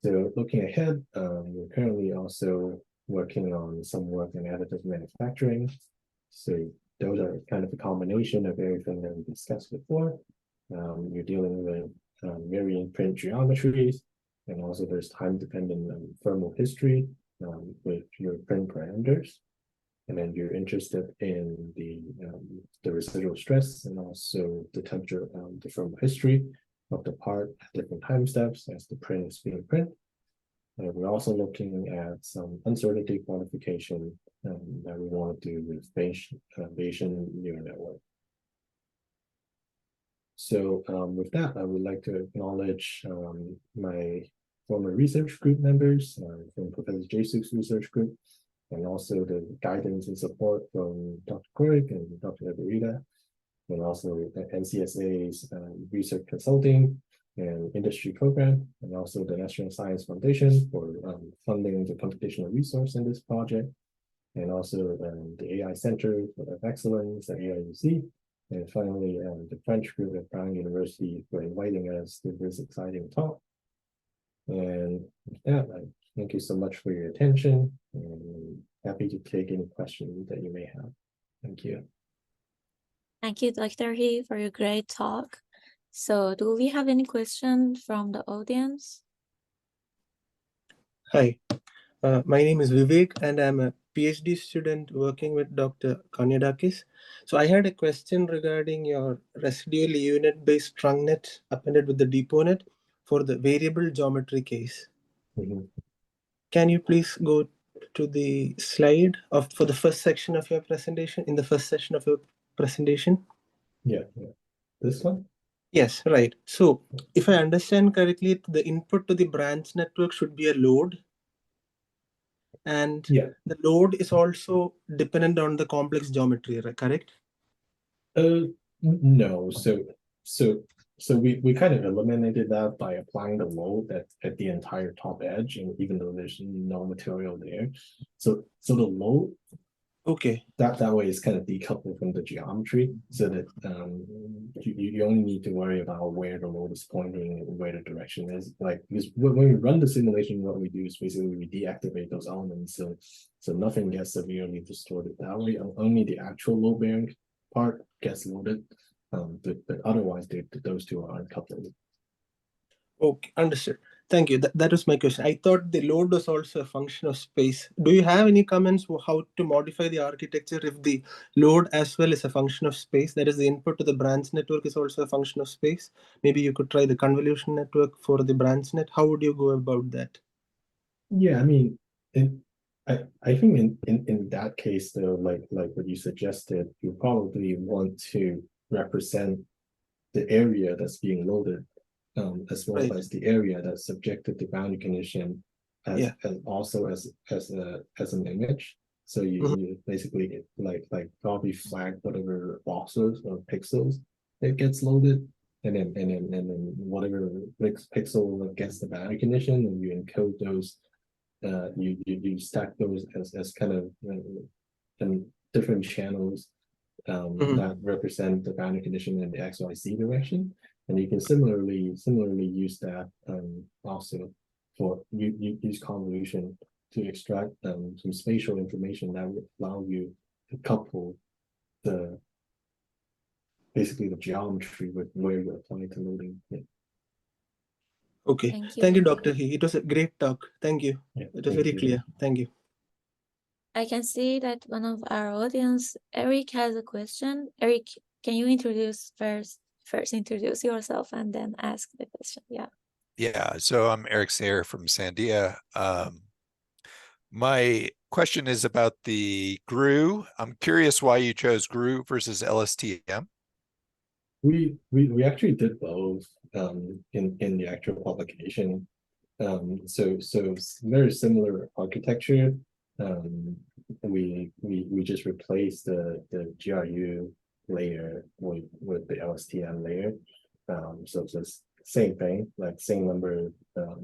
So looking ahead, we're currently also working on some work in additive manufacturing. So those are kind of a combination of everything that we discussed before. You're dealing with varying print geometries, and also there's time-dependent thermal history with your print parameters. And then you're interested in the residual stress and also the temperature, the thermal history of the part at different time steps as the print is being printed. And we're also looking at some uncertainty quantification that we want to do with Bayesian neural network. So with that, I would like to acknowledge my former research group members from Professor Jasuk's research group, and also the guidance and support from Dr. Korik and Dr. Eberita, and also NCSA's research consulting and industry program, and also the National Science Foundation for funding the computational resource in this project, and also the AI Center of Excellence at AIUC, and finally the French group at Bucknell University for inviting us to this exciting talk. And with that, I thank you so much for your attention, and happy to take any questions that you may have. Thank you. Thank you, Dr. He, for your great talk. So do we have any questions from the audience? Hi, my name is Vivek and I'm a PhD student working with Dr. Kanyadakis. So I had a question regarding your residual unit-based trunk net appended with the DeepONet for the variable geometry case. Can you please go to the slide for the first section of your presentation, in the first session of your presentation? Yeah. This one? Yes, right. So if I understand correctly, the input to the branch network should be a load. And yeah, the load is also dependent on the complex geometry, correct? No. So we kind of eliminated that by applying the load at the entire top edge, and even though there's no material there, so the load, okay, that way is kind of decoupled from the geometry, so that you only need to worry about where the load is pointing and where the direction is. Like, because when we run the simulation, what we do is basically we deactivate those elements, so nothing gets severely distorted that way. Only the actual load bearing part gets loaded, but otherwise those two are uncoupled. Okay, understood. Thank you. That was my question. I thought the load was also a function of space. Do you have any comments for how to modify the architecture if the load as well is a function of space? That is, the input to the branch network is also a function of space. Maybe you could try the convolution network for the branch net. How would you go about that? Yeah, I mean, I think in that case though, like what you suggested, you probably want to represent the area that's being loaded, as well as the area that's subjected to boundary condition, as also as an image. So you basically like probably flag whatever boxes or pixels that gets loaded, and then whatever pixel that gets the boundary condition, and you encode those. You stack those as kind of different channels that represent the boundary condition in the XYZ direction, and you can similarly use that also for use convolution to extract some spatial information that would allow you to couple basically the geometry with where you're applying to loading. Yeah. Okay. Thank you. Thank you, Dr. He. It was a great talk. Thank you. Yeah, It was thank very you. clear. Thank you. I can see that one of our audience, Eric, has a question. Eric, can you introduce first introduce yourself and then ask the question? Yeah. Yeah, so I'm Eric Sayer from Sandia. My question is about the GRU. I'm curious why you chose GRU versus LSTM. We actually did both in the actual publication. So it's very similar architecture. We just replaced the GRU layer with the LSTM layer. So it's just same thing, like same number of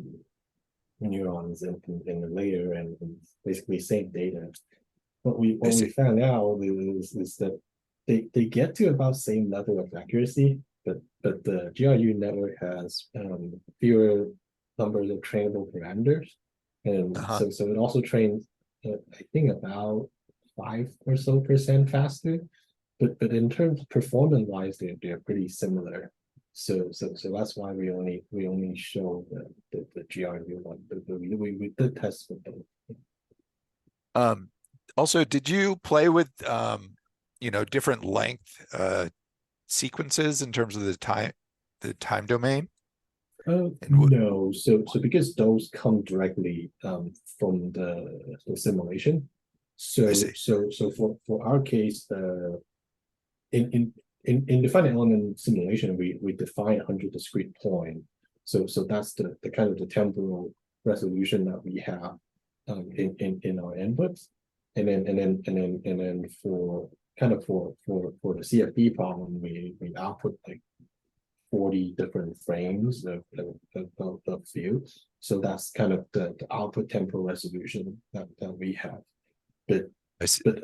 neurons in the layer and basically same data. What we found out is that they get to about same level of accuracy, but the GRU network has fewer numbers of trainable parameters, and so it also trains I think about 5% or so faster, but in terms of performance wise, they're pretty similar. So that's why we only show the GRU one, but we did test with them. Also, did you play with different length sequences in terms of the time domain? No, so because those come directly from the simulation. So for our case, in the finite element simulation, we define 100 discrete point. So that's the kind of the temporal resolution that we have in our inputs, and then for the CFD problem, we output like 40 different frames of fields. So that's kind of the output temporal resolution that we have. But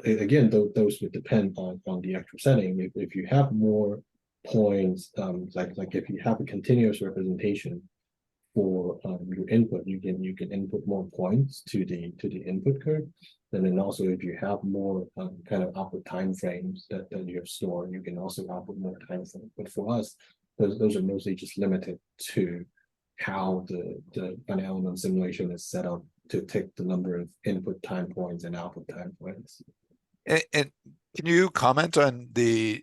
again, those would depend on the actual setting. If you have more points, like if you have a continuous representation for your input, you can input more points to the input curve. And then also if you have more kind of output time frames that you have stored, you can also output more time frames. But for us, those are mostly just limited to how the finite element simulation is set up to take the number of input time points and output time points. And can you comment on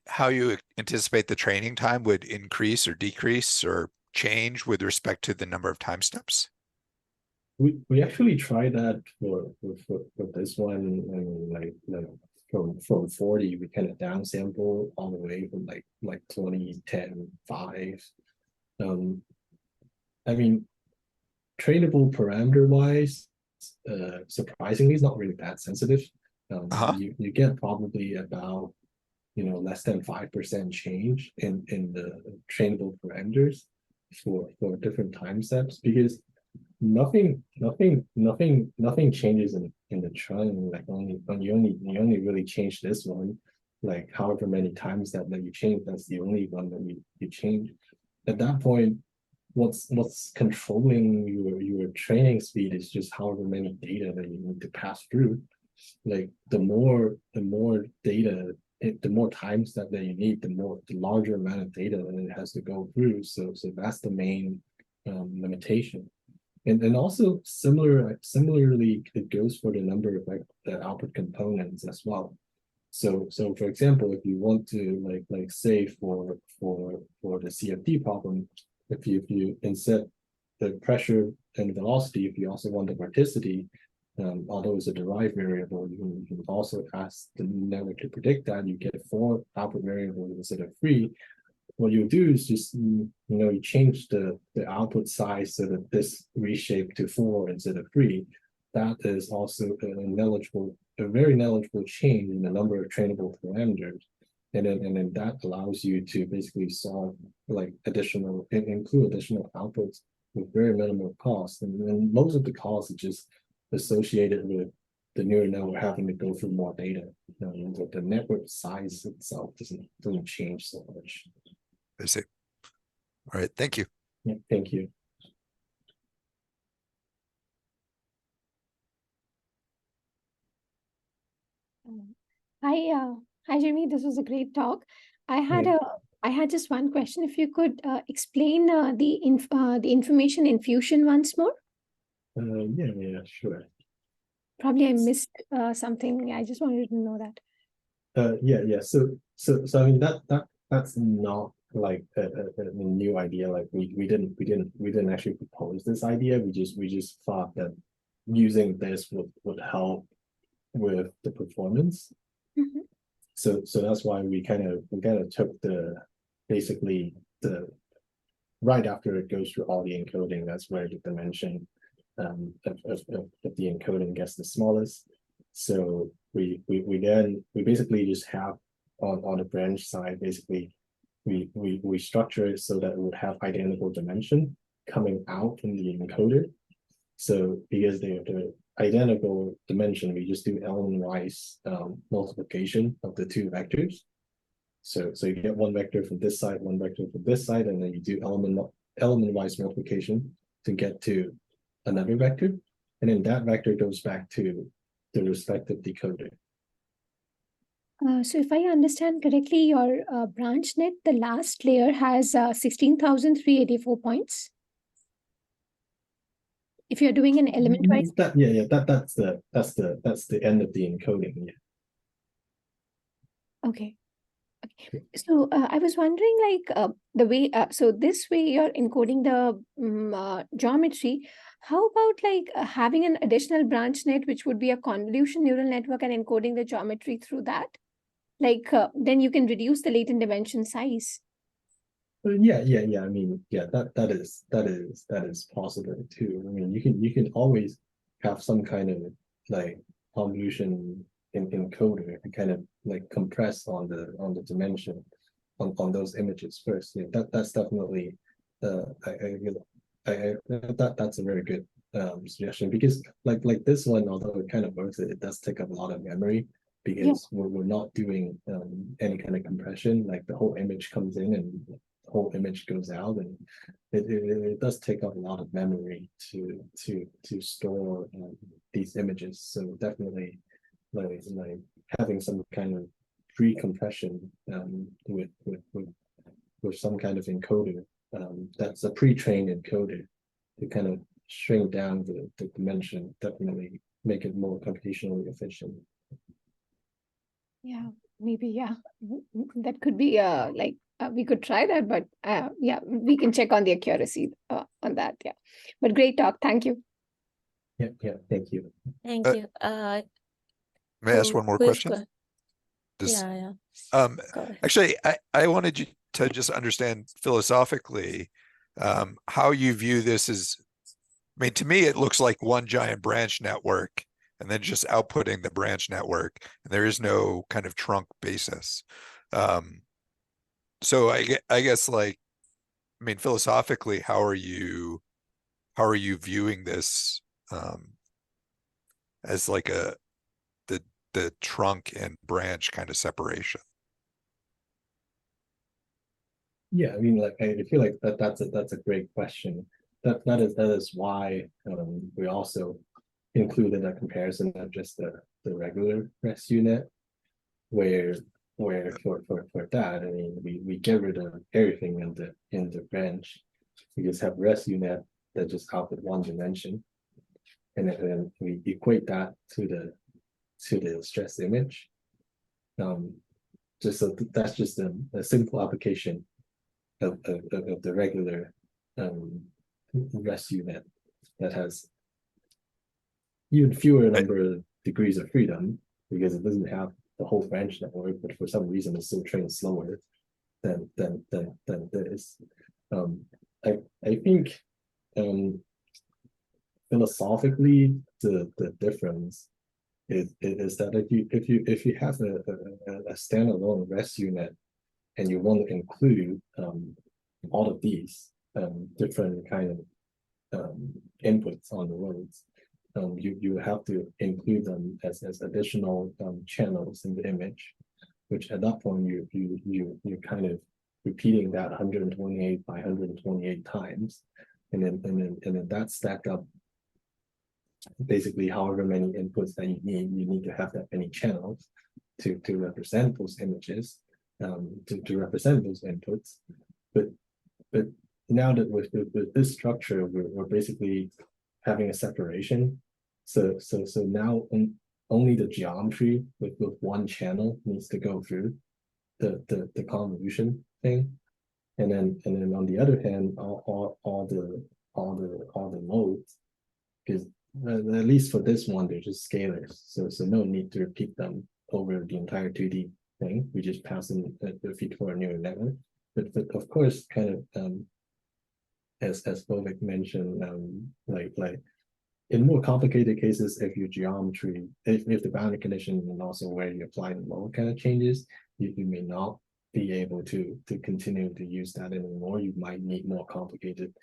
how you anticipate the training time would increase or decrease or change with respect to the number of time steps? We actually tried that for this one, and like from 40, we kind of downsample all the way from like 20, 10, 5. I mean, trainable parameter wise, surprisingly, it's not really that sensitive. You get probably about less than 5% change in the trainable parameters for different time steps, because nothing changes in the trunk. Like you only really change this one, like however many times that you change, that's the only one that you change. At that point, what's controlling your training speed is just however many data that you need to pass through. Like the more data, the more times that you need, the larger amount of data that it has to go through. So that's the main limitation. And also similarly, it goes for the number of the output components as well. So for example, if you want to like say for the CFD problem, if you instead the pressure and velocity, if you also want the vorticity, although it's a derived variable, you can also ask the network to predict that. You get 4 output variables instead of 3. What you do is just you change the output size so that this reshape to 4 instead of 3. That is also a very negligible change in the number of trainable parameters, and then that allows you to basically solve like include additional outputs with very minimal cost, and then most of the cost is just associated with the neural network having to go through more data. The network size itself doesn't change so much. I see. All right, thank you. Yeah, thank you. Hi, Jeremy. This was a great talk. I had a I had just one question. If you could explain the information infusion once more. Yeah, sure. Probably I missed something. I just wanted to know that. Yeah. So I mean that's not like a new idea. Like we didn't actually propose this idea. We just thought that using this would help with the performance. Mhm. So that's why we kind of took basically the right after it goes through all the encoding, that's where the dimension of the encoding gets the smallest. So we basically just have on the branch side, basically we structure it so that it would have identical dimension coming out from the encoder. So because they're identical dimension, we just do element-wise multiplication of the two vectors. So you get one vector from this side, one vector from this side, and then you do element-wise multiplication to get to another vector. And then that vector goes back to the respective decoder. So if I understand correctly, your branch net, the last layer has 16,384 points. If you're doing an element-wise. That's the end of the encoding. Yeah. Okay. So I was wondering, like the way, so this way you're encoding the geometry. How about like having an additional branch net, which would be a convolution neural network, and encoding the geometry through that? Like then you can reduce the latent dimension size. Yeah. I mean, yeah, that is possible too. I mean, you can always have some kind of like convolution encoder to kind of like compress on the dimension on those images first. Yeah, that's definitely that's a very good suggestion, because like this one, although it kind of works, it does take up a lot of memory, because we're not doing any kind of compression. Like the whole image comes in and the whole image goes out, and it does take up a lot of memory to store these images. So definitely like having some kind of pre-compression with some kind of encoder that's a pre-trained encoder to kind of shrink down the dimension, definitely make it more computationally efficient. Yeah, maybe, yeah. That could be like we could try that, but yeah, we can check on the accuracy on that. Yeah, but great talk. Thank you. Yeah, thank you. Thank you. May I ask one more question? Yeah. Go ahead. Actually, I wanted you to just understand philosophically how you view this as. I mean, to me, it looks like one giant branch network, and then just outputting the branch network, and there is no kind of trunk basis. So I guess, like, I mean, philosophically, how are you viewing this as like the trunk and branch kind of separation? Yeah, I mean, like I feel like that's a great question. That is why we also included a comparison of just the regular REST unit, where for that, I mean, we get rid of everything in the branch. We just have REST unit that just output one dimension, and then we equate that to the stress image. Just so that's just a simple application of the regular REST unit that has even fewer number of degrees of freedom, because it doesn't have the whole branch network, but for some reason it's still trained slower than this. I think philosophically the difference is that if you have a standalone REST unit and you want to include all of these different kind of inputs on the words, you have to include them as additional channels in the image, which at that point you're kind of repeating that 128 by 128 times, and then that stacked up basically however many inputs that you need to have that many channels to represent those images. to represent those inputs. But now that with this structure, we're basically having a separation. So now only the geometry with one channel needs to go through the convolution thing, and then on the other hand, all the modes, because at least for this one, they're just scalars, so no need to repeat them over the entire 2D thing. We just pass in the feed for a neural network. But of course, kind of as Vivek mentioned, like in more complicated cases, if your geometry, if the boundary condition and also where you apply the load kind of changes, you may not be able to continue to use that anymore. You might need more complicated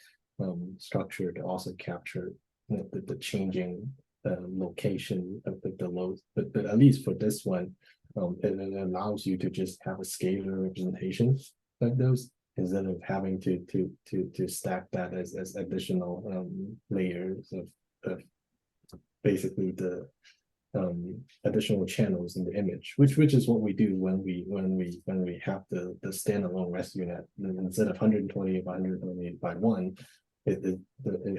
structure to also capture the changing location of the load. But at least for this one, it allows you to just have a scalar representation of those, instead of having to stack that as additional layers of basically the additional channels in the image, which is what we do when we have the standalone rescue net. Instead of 128 by 128 by 1, it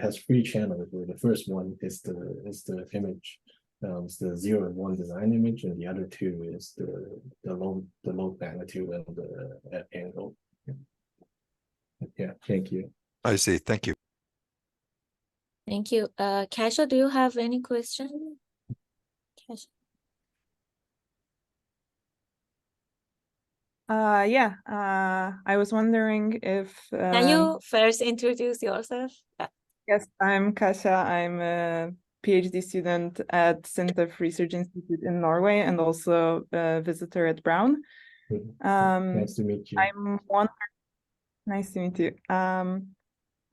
has 3 channels, where the first one is the image, it's the 0 and 1 design image, and the other 2 is the load magnitude and the angle. Yeah, thank you. I see. Thank you. Thank you. Kasha, do you have any question? Kasha. I was wondering if Can you first introduce yourself? yes, I'm Kasha. I'm a PhD student at SINTEF Research Institute in Norway and also a visitor at Brown. Nice to meet you. Nice to meet you. I'm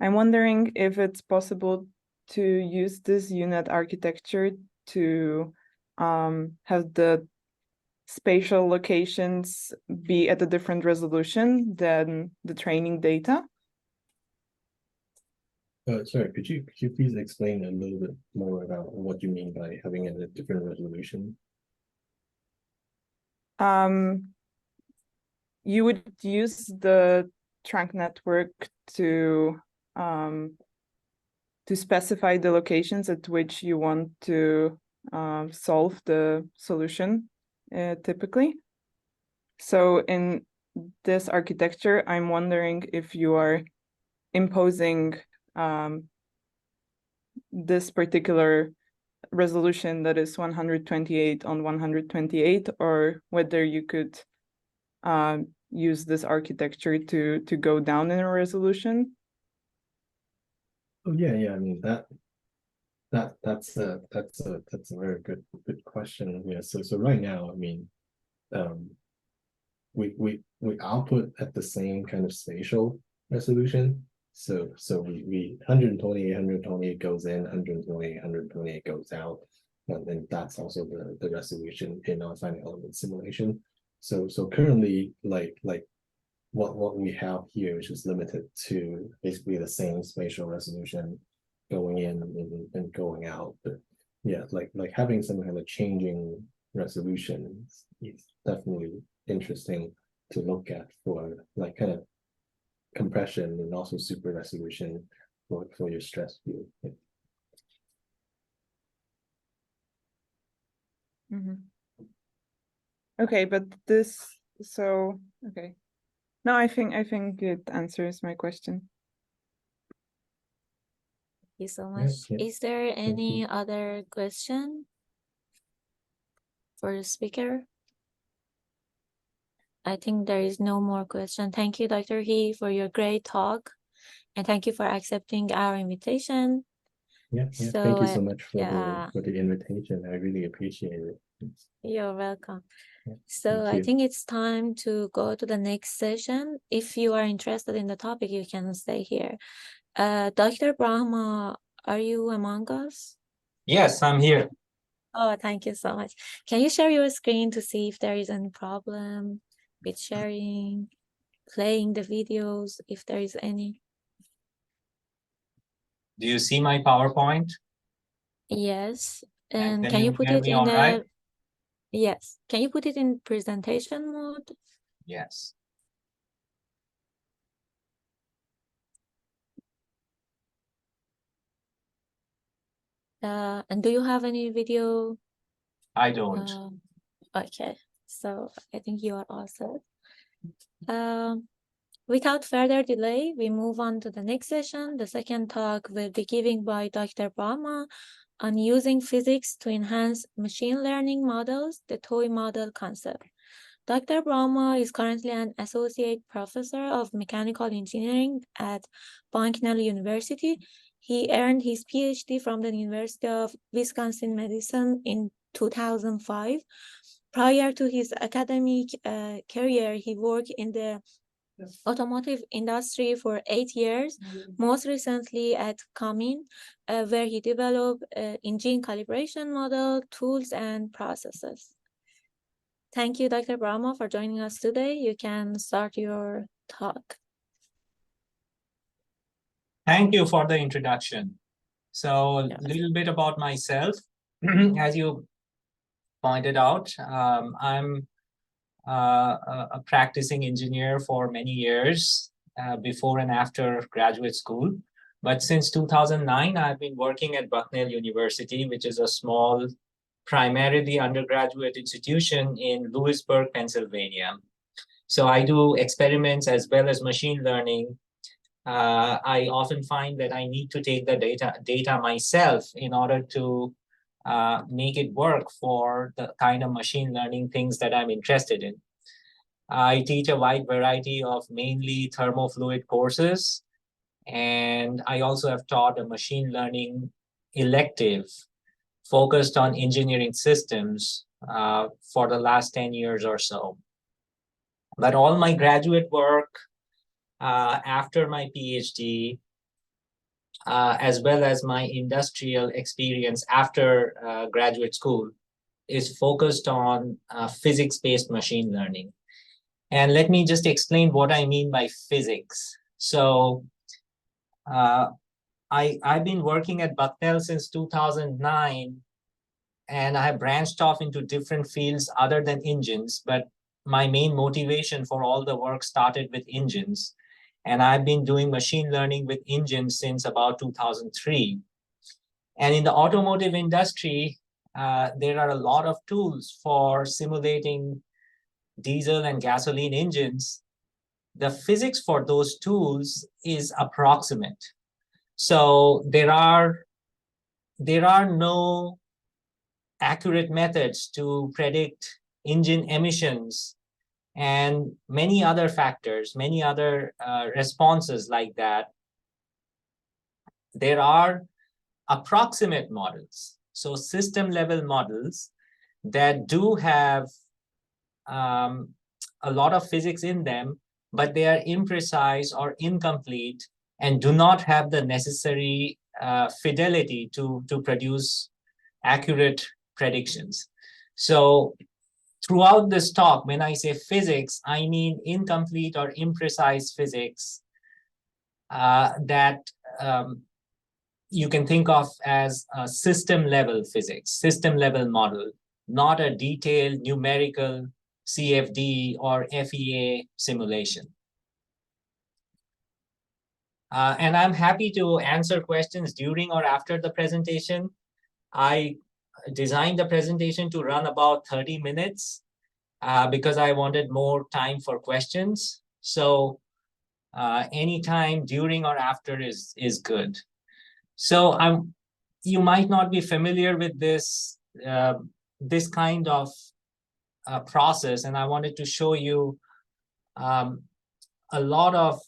wondering if it's possible to use this UNet architecture to have the spatial locations be at a different resolution than the training data. Sorry, could you please explain a little bit more about what you mean by having it at a different resolution? You would use the trunk network to specify the locations at which you want to solve the solution, typically. So in this architecture, I'm wondering if you are imposing this particular resolution that is 128 on 128, or whether you could use this architecture to go down in a resolution. Oh yeah, I mean that's a very good question. Yeah, so right now, I mean, we output at the same kind of spatial resolution. So we 128 goes in, 128 goes out, and then that's also the resolution in our finite element simulation. So currently, like what we have here is just limited to basically the same spatial resolution going in and going out. But yeah, like having some kind of changing resolution is definitely interesting to look at for like kind of compression and also super resolution for your stress field. Yeah. Mm-hmm. Okay, but okay. No, I think it answers my question. Thank you so much. Yeah. Is there any other question for the speaker? I think there is no more question. Thank you, Dr. He, for your great talk. And thank you for accepting our invitation. Yeah. So, Thank you so much for yeah. the invitation. I really appreciate it. You're welcome. Yeah, So thank I you. think it's time to go to the next session. If you are interested in the topic, you can stay here. Dr. Brahma, are you among us? Yes, I'm here. Oh, thank you so much. Can you share your screen to see if there is any problem with sharing, playing the videos, if there is any? Do you see my PowerPoint? Yes. And And can you put hear it me in all right? Yes. Can you put it in presentation mode? Yes. And do you have any video? I don't. Okay, so I think you are all set. Without further delay, we move on to the next session. The second talk will be given by Dr. Brahma on using physics to enhance machine learning models, the toy model concept. Dr. Brahma is currently an associate professor of mechanical engineering at Bucknell University. He earned his PhD from the University of Wisconsin-Madison in 2005. Prior to his academic career, he worked in the automotive industry for 8 years, most recently at Cummins, where he developed engine calibration model, tools, and processes. Thank you, Dr. Brahma, for joining us today. You can start your talk. Thank you for the introduction. So a Yes. little bit about myself. As you pointed out, I'm a practicing engineer for many years before and after graduate school. But since 2009, I've been working at Bucknell University, which is a small, primarily undergraduate institution in Lewisburg, Pennsylvania. So I do experiments as well as machine learning. I often find that I need to take the data myself in order to make it work for the kind of machine learning things that I'm interested in. I teach a wide variety of mainly thermofluid courses, and I also have taught a machine learning elective focused on engineering systems for the last 10 years or so. But all my graduate work after my PhD, as well as my industrial experience after graduate school, is focused on physics-based machine learning. And let me just explain what I mean by physics. So I've been working at Bucknell since 2009, and I have branched off into different fields other than engines, but my main motivation for all the work started with engines. And I've been doing machine learning with engines since about 2003. And in the automotive industry, there are a lot of tools for simulating diesel and gasoline engines. The physics for those tools is approximate. So there are no accurate methods to predict engine emissions and many other factors, many other responses like that. There are approximate models, so system level models that do have a lot of physics in them, but they are imprecise or incomplete and do not have the necessary fidelity to produce accurate predictions. So throughout this talk, when I say physics, I mean incomplete or imprecise physics that you can think of as a system level physics, system level model, not a detailed numerical CFD or FEA simulation. And I'm happy to answer questions during or after the presentation. I designed the presentation to run about 30 minutes because I wanted more time for questions. So any time during or after is good. So you might not be familiar with this, this kind of process, and I wanted to show you a lot of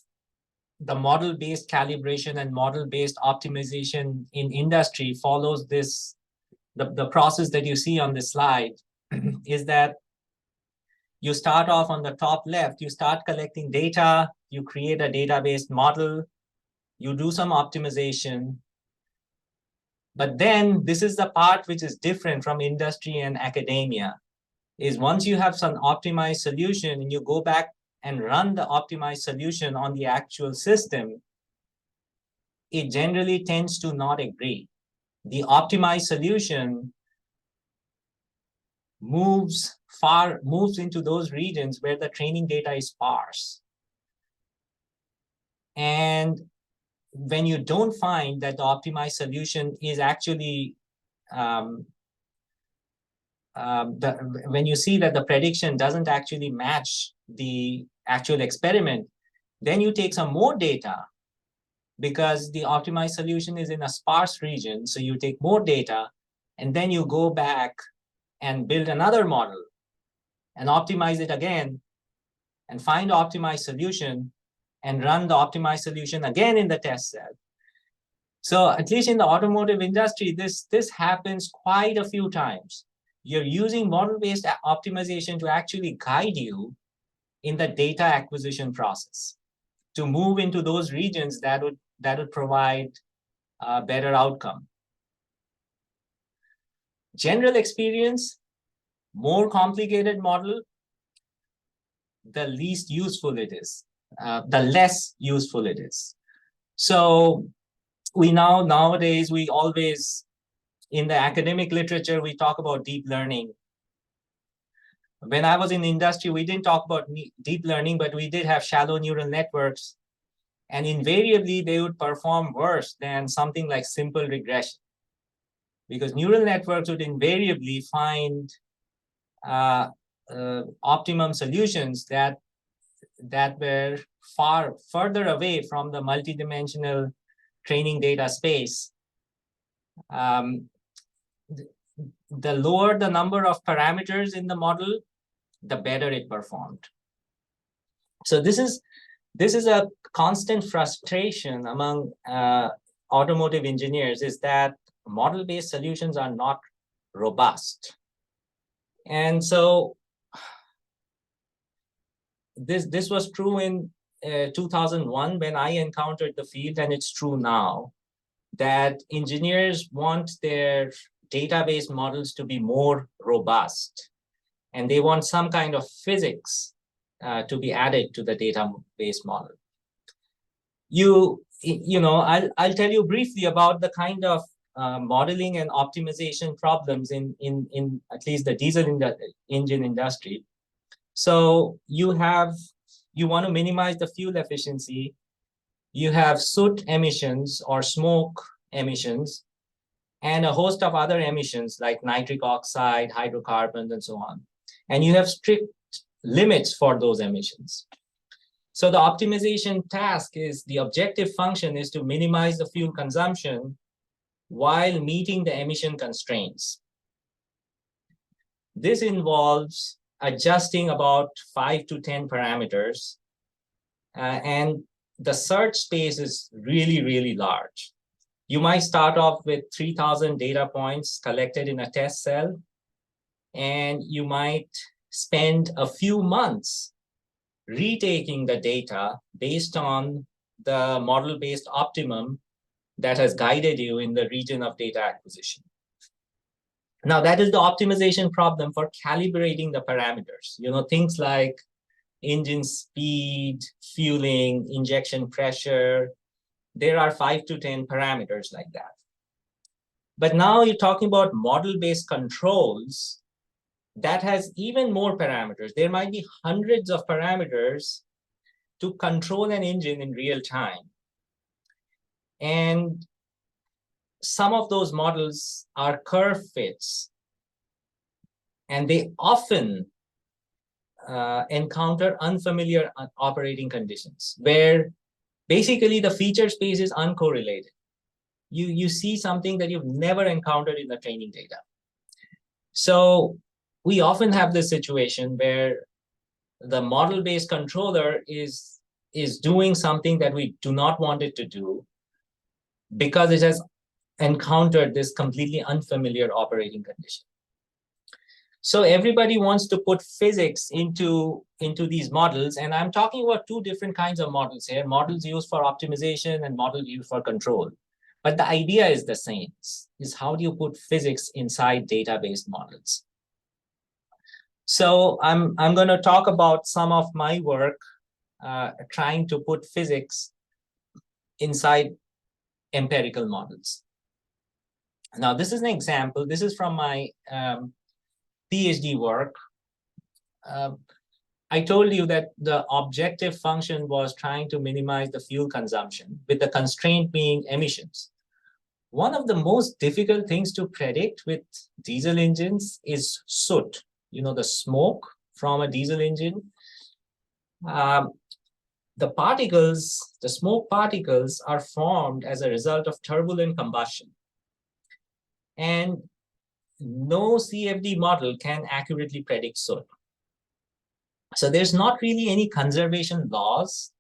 the model-based calibration and model-based optimization in industry follows this. The process that you see on this slide is that you start off on the top left, you start collecting data, you create a database model, you do some optimization. But then this is the part which is different from industry and academia, is once you have some optimized solution and you go back and run the optimized solution on the actual system, it generally tends to not agree. The optimized solution moves into those regions where the training data is sparse. And when you don't find that the optimized solution is actually when you see that the prediction doesn't actually match the actual experiment, then you take some more data, because the optimized solution is in a sparse region. So you take more data, and then you go back and build another model and optimize it again and find the optimized solution and run the optimized solution again in the test set. So at least in the automotive industry, this happens quite a few times. You're using model-based optimization to actually guide you in the data acquisition process to move into those regions that would provide a better outcome. General experience, more complicated model, the least useful it is, the less useful it is. So nowadays, we always, in the academic literature, we talk about deep learning. When I was in the industry, we didn't talk about deep learning, but we did have shallow neural networks. And invariably, they would perform worse than something like simple regression, because neural networks would invariably find optimum solutions that were far further away from the multidimensional training data space. The lower the number of parameters in the model, the better it performed. So this is a constant frustration among automotive engineers, is that model-based solutions are not robust. And so this was true in 2001 when I encountered the field, and it's true now, that engineers want their database models to be more robust, and they want some kind of physics to be added to the database model. I'll tell you briefly about the kind of modeling and optimization problems in at least the diesel engine industry. So you want to minimize the fuel efficiency. You have soot emissions or smoke emissions, and a host of other emissions like nitric oxide, hydrocarbons, and so on. And you have strict limits for those emissions. So the optimization task is, the objective function is to minimize the fuel consumption while meeting the emission constraints. This involves adjusting about 5 to 10 parameters, and the search space is really, really large. You might start off with 3,000 data points collected in a test cell, and you might spend a few months retaking the data based on the model-based optimum that has guided you in the region of data acquisition. Now, that is the optimization problem for calibrating the parameters. Things like engine speed, fueling, injection pressure. There are 5 to 10 parameters like that. But now you're talking about model-based controls that has even more parameters. There might be hundreds of parameters to control an engine in real time. And some of those models are curve fits, and they often encounter unfamiliar operating conditions where basically the feature space is uncorrelated. You see something that you've never encountered in the training data. So we often have this situation where the model-based controller is doing something that we do not want it to do because it has encountered this completely unfamiliar operating condition. So everybody wants to put physics into these models, and I'm talking about two different kinds of models here: models used for optimization and models used for control. But the idea is the same: is how do you put physics inside database models? So I'm going to talk about some of my work trying to put physics inside empirical models. Now, this is an example. This is from my PhD work, I told you that the objective function was trying to minimize the fuel consumption, with the constraint being emissions. One of the most difficult things to predict with diesel engines is soot, the smoke from a diesel engine. The smoke particles are formed as a result of turbulent combustion. And no CFD model can accurately predict soot. So there's not really any conservation laws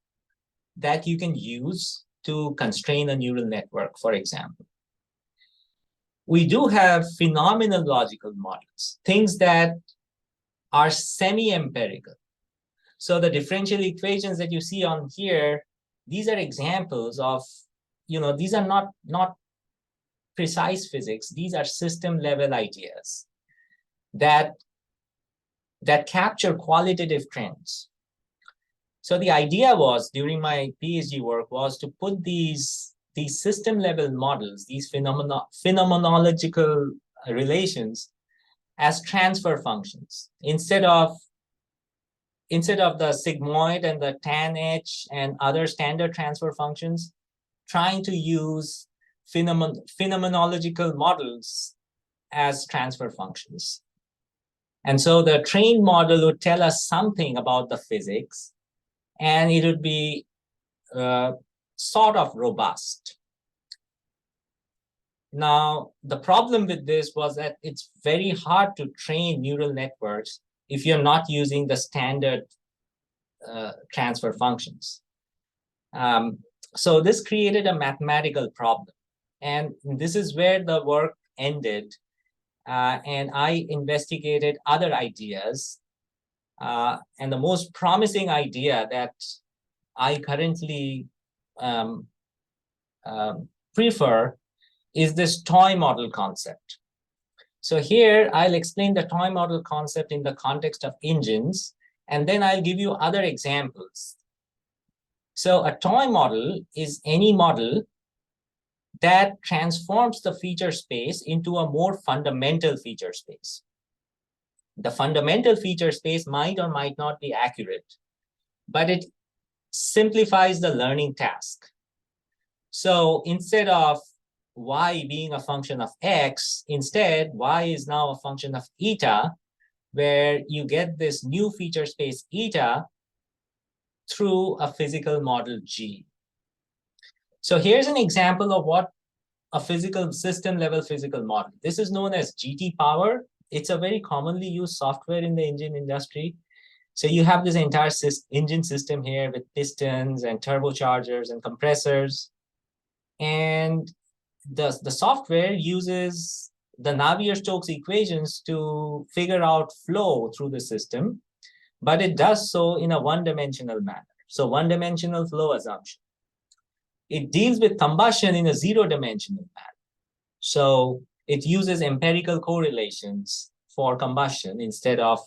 that you can use to constrain a neural network, for example. We do have phenomenological models, things that are semi-empirical. So the differential equations that you see on here, these are examples of, these are not precise physics. These are system level ideas that capture qualitative trends. So the idea was, during my PhD work, was to put these system level models, these phenomenological relations, as transfer functions instead of the sigmoid and the tan H and other standard transfer functions, trying to use phenomenological models as transfer functions. And so the trained model would tell us something about the physics, and it would be sort of robust. Now, the problem with this was that it's very hard to train neural networks if you're not using the standard transfer functions. So this created a mathematical problem. And this is where the work ended. And I investigated other ideas. And the most promising idea that I currently prefer is this toy model concept. So here I'll explain the toy model concept in the context of engines, and then I'll give you other examples. So a toy model is any model that transforms the feature space into a more fundamental feature space. The fundamental feature space might or might not be accurate, but it simplifies the learning task. So instead of y being a function of x, instead y is now a function of eta, where you get this new feature space eta through a physical model G. So here's an example of what a physical system level physical model. This is known as GT power. It's a very commonly used software in the engine industry. So you have this entire engine system here with pistons and turbochargers and compressors. And the software uses the Navier-Stokes equations to figure out flow through the system, but it does so in a one-dimensional manner. So one-dimensional flow assumption. It deals with combustion in a zero-dimensional manner. So it uses empirical correlations for combustion instead of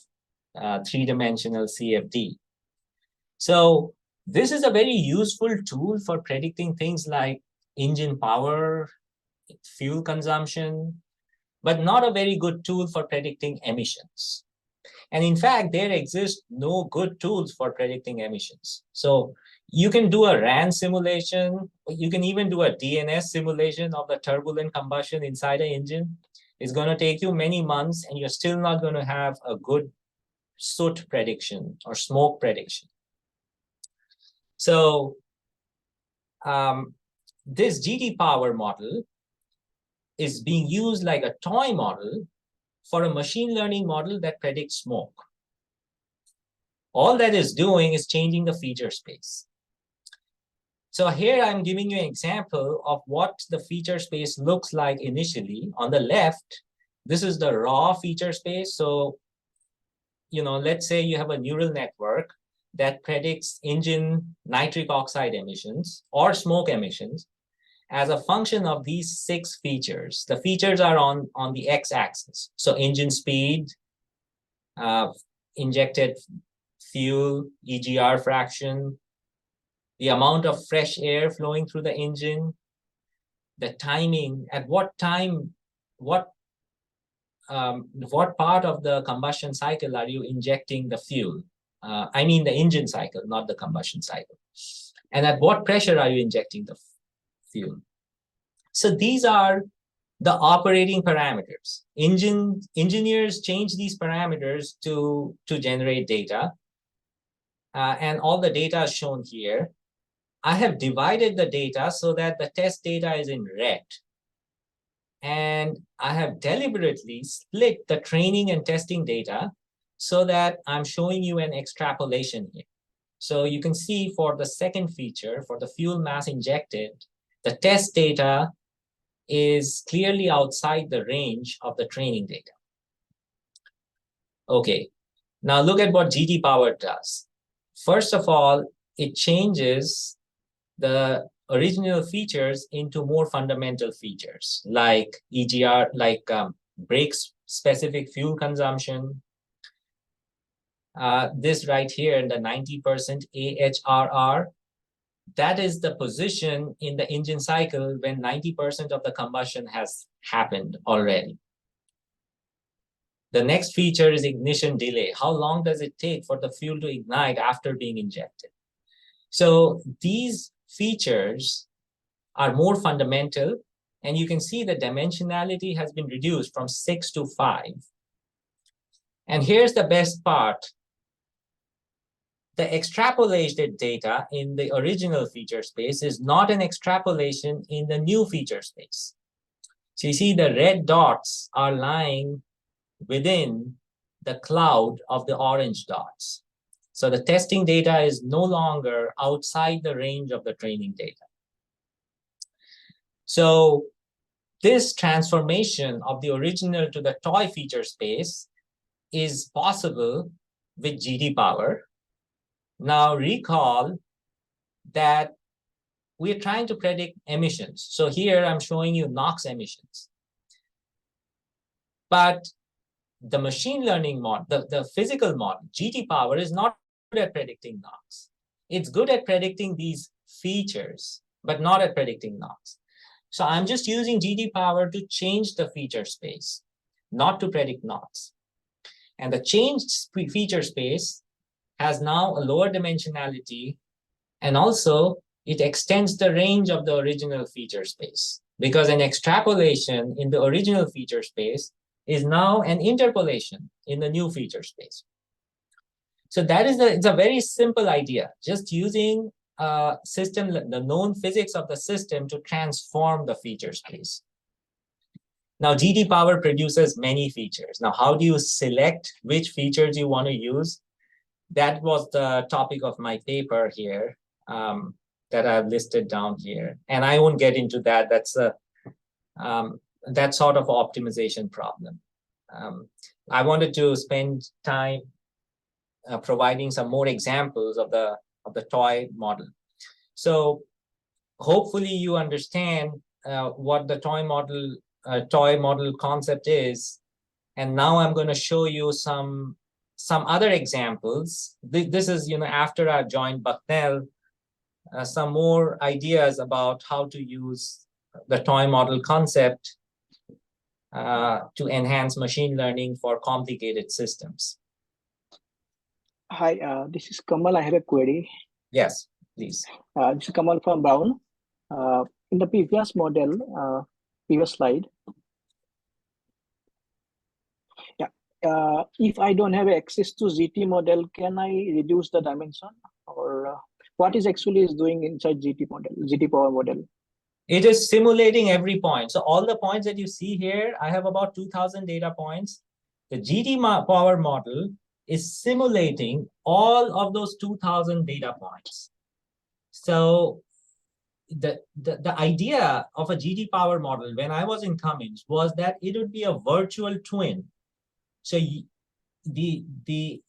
three-dimensional CFD. So this is a very useful tool for predicting things like engine power, fuel consumption, but not a very good tool for predicting emissions. And in fact, there exist no good tools for predicting emissions. So you can do a RAN simulation, you can even do a DNS simulation of the turbulent combustion inside an engine. It's going to take you many months, and you're still not going to have a good soot prediction or smoke prediction. So this GT power model is being used like a toy model for a machine learning model that predicts smoke. All that is doing is changing the feature space. So here I'm giving you an example of what the feature space looks like initially. On the left, this is the raw feature space. So, let's say you have a neural network that predicts engine nitric oxide emissions or smoke emissions as a function of these 6 features. The features are on the x-axis. So engine speed, injected fuel, EGR fraction, the amount of fresh air flowing through the engine, the timing, at what time, what what part of the combustion cycle are you injecting the fuel? I mean the engine cycle, not the combustion cycle. And at what pressure are you injecting the fuel? So these are the operating parameters. Engineers change these parameters to generate data. And all the data is shown here. I have divided the data so that the test data is in red. And I have deliberately split the training and testing data so that I'm showing you an extrapolation here. So you can see for the second feature, for the fuel mass injected, the test data is clearly outside the range of the training data. Okay, now look at what GT power does. First of all, it changes the original features into more fundamental features like EGR, like brakes specific fuel consumption. This right here in the 90% AHRR, that is the position in the engine cycle when 90% of the combustion has happened already. The next feature is ignition delay. How long does it take for the fuel to ignite after being injected? So these features are more fundamental, and you can see the dimensionality has been reduced from 6 to 5. And here's the best part. The extrapolated data in the original feature space is not an extrapolation in the new feature space. So you see the red dots are lying within the cloud of the orange dots. So the testing data is no longer outside the range of the training data. So this transformation of the original to the toy feature space is possible with GT power. Now recall that we're trying to predict emissions. So here I'm showing you NOx emissions. But the machine learning model, the physical model, GT power, is not good at predicting NOx. It's good at predicting these features, but not at predicting NOx. So I'm just using GT power to change the feature space, not to predict NOx. And the changed feature space has now a lower dimensionality, and also it extends the range of the original feature space, because an extrapolation in the original feature space is now an interpolation in the new feature space. So that is it's a very simple idea, just using system, the known physics of the system to transform the feature space. Now, GT power produces many features. Now, how do you select which features you want to use? That was the topic of my paper here that I've listed down here. And I won't get into that. That's a that sort of optimization problem. I wanted to spend time providing some more examples of the toy model. So hopefully you understand what the toy model concept is. And now I'm going to show you some other examples. This is, after I joined Bucknell, some more ideas about how to use the toy model concept to enhance machine learning for complicated systems. Hi, this is Kamal. I have a query. Yes, please. This is Kamal from Brown. In the previous model, previous slide, if I don't have access to GT model, can I reduce the dimension, or what is actually doing inside GT power model? It is simulating every point. So all the points that you see here, I have about 2,000 data points. The GT power model is simulating all of those 2,000 data points. So the idea of a GT power model when I was in Cummins was that it would be a virtual twin. So the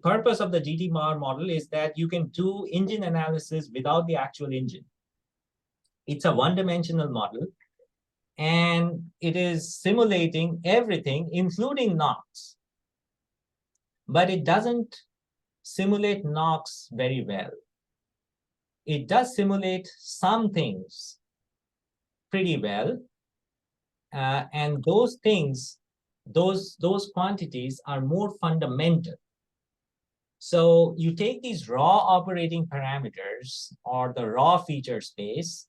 purpose of the GT power model is that you can do engine analysis without the actual engine. It's a one-dimensional model, and it is simulating everything, including NOx. But it doesn't simulate NOx very well. It does simulate some things pretty well, and those things those quantities are more fundamental. So you take these raw operating parameters or the raw feature space,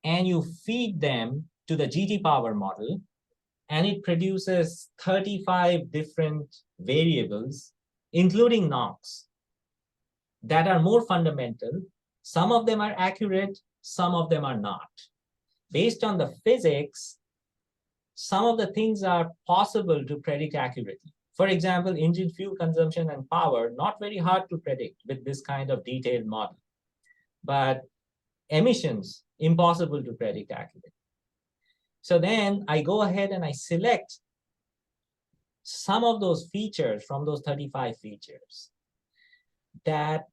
and you feed them to the GT power model, and it produces 35 different variables, including knocks, that are more fundamental. Some of them are accurate, some of them are not. Based on the physics, some of the things are possible to predict accurately. For example, engine fuel consumption and power, not very hard to predict with this kind of detailed model. But emissions, impossible to predict accurately. So then I go ahead and I select some of those features from those 35 features that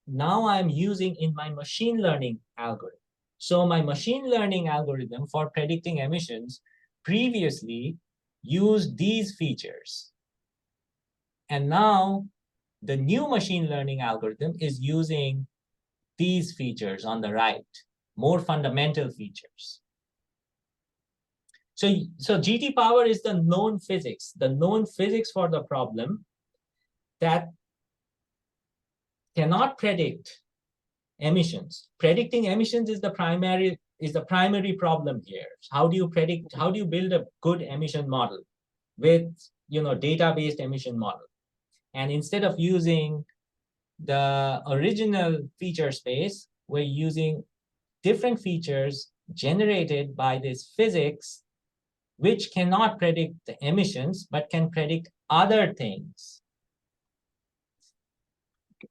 now I'm using in my machine learning algorithm. So my machine learning algorithm for predicting emissions previously used these features. And now the new machine learning algorithm is using these features on the right, more fundamental features. So GT power is the known physics for the problem that cannot predict emissions. Predicting emissions is the primary problem here. How do you build a good emission model with data-based emission model? And instead of using the original feature space, we're using different features generated by this physics, which cannot predict the emissions, but can predict other things.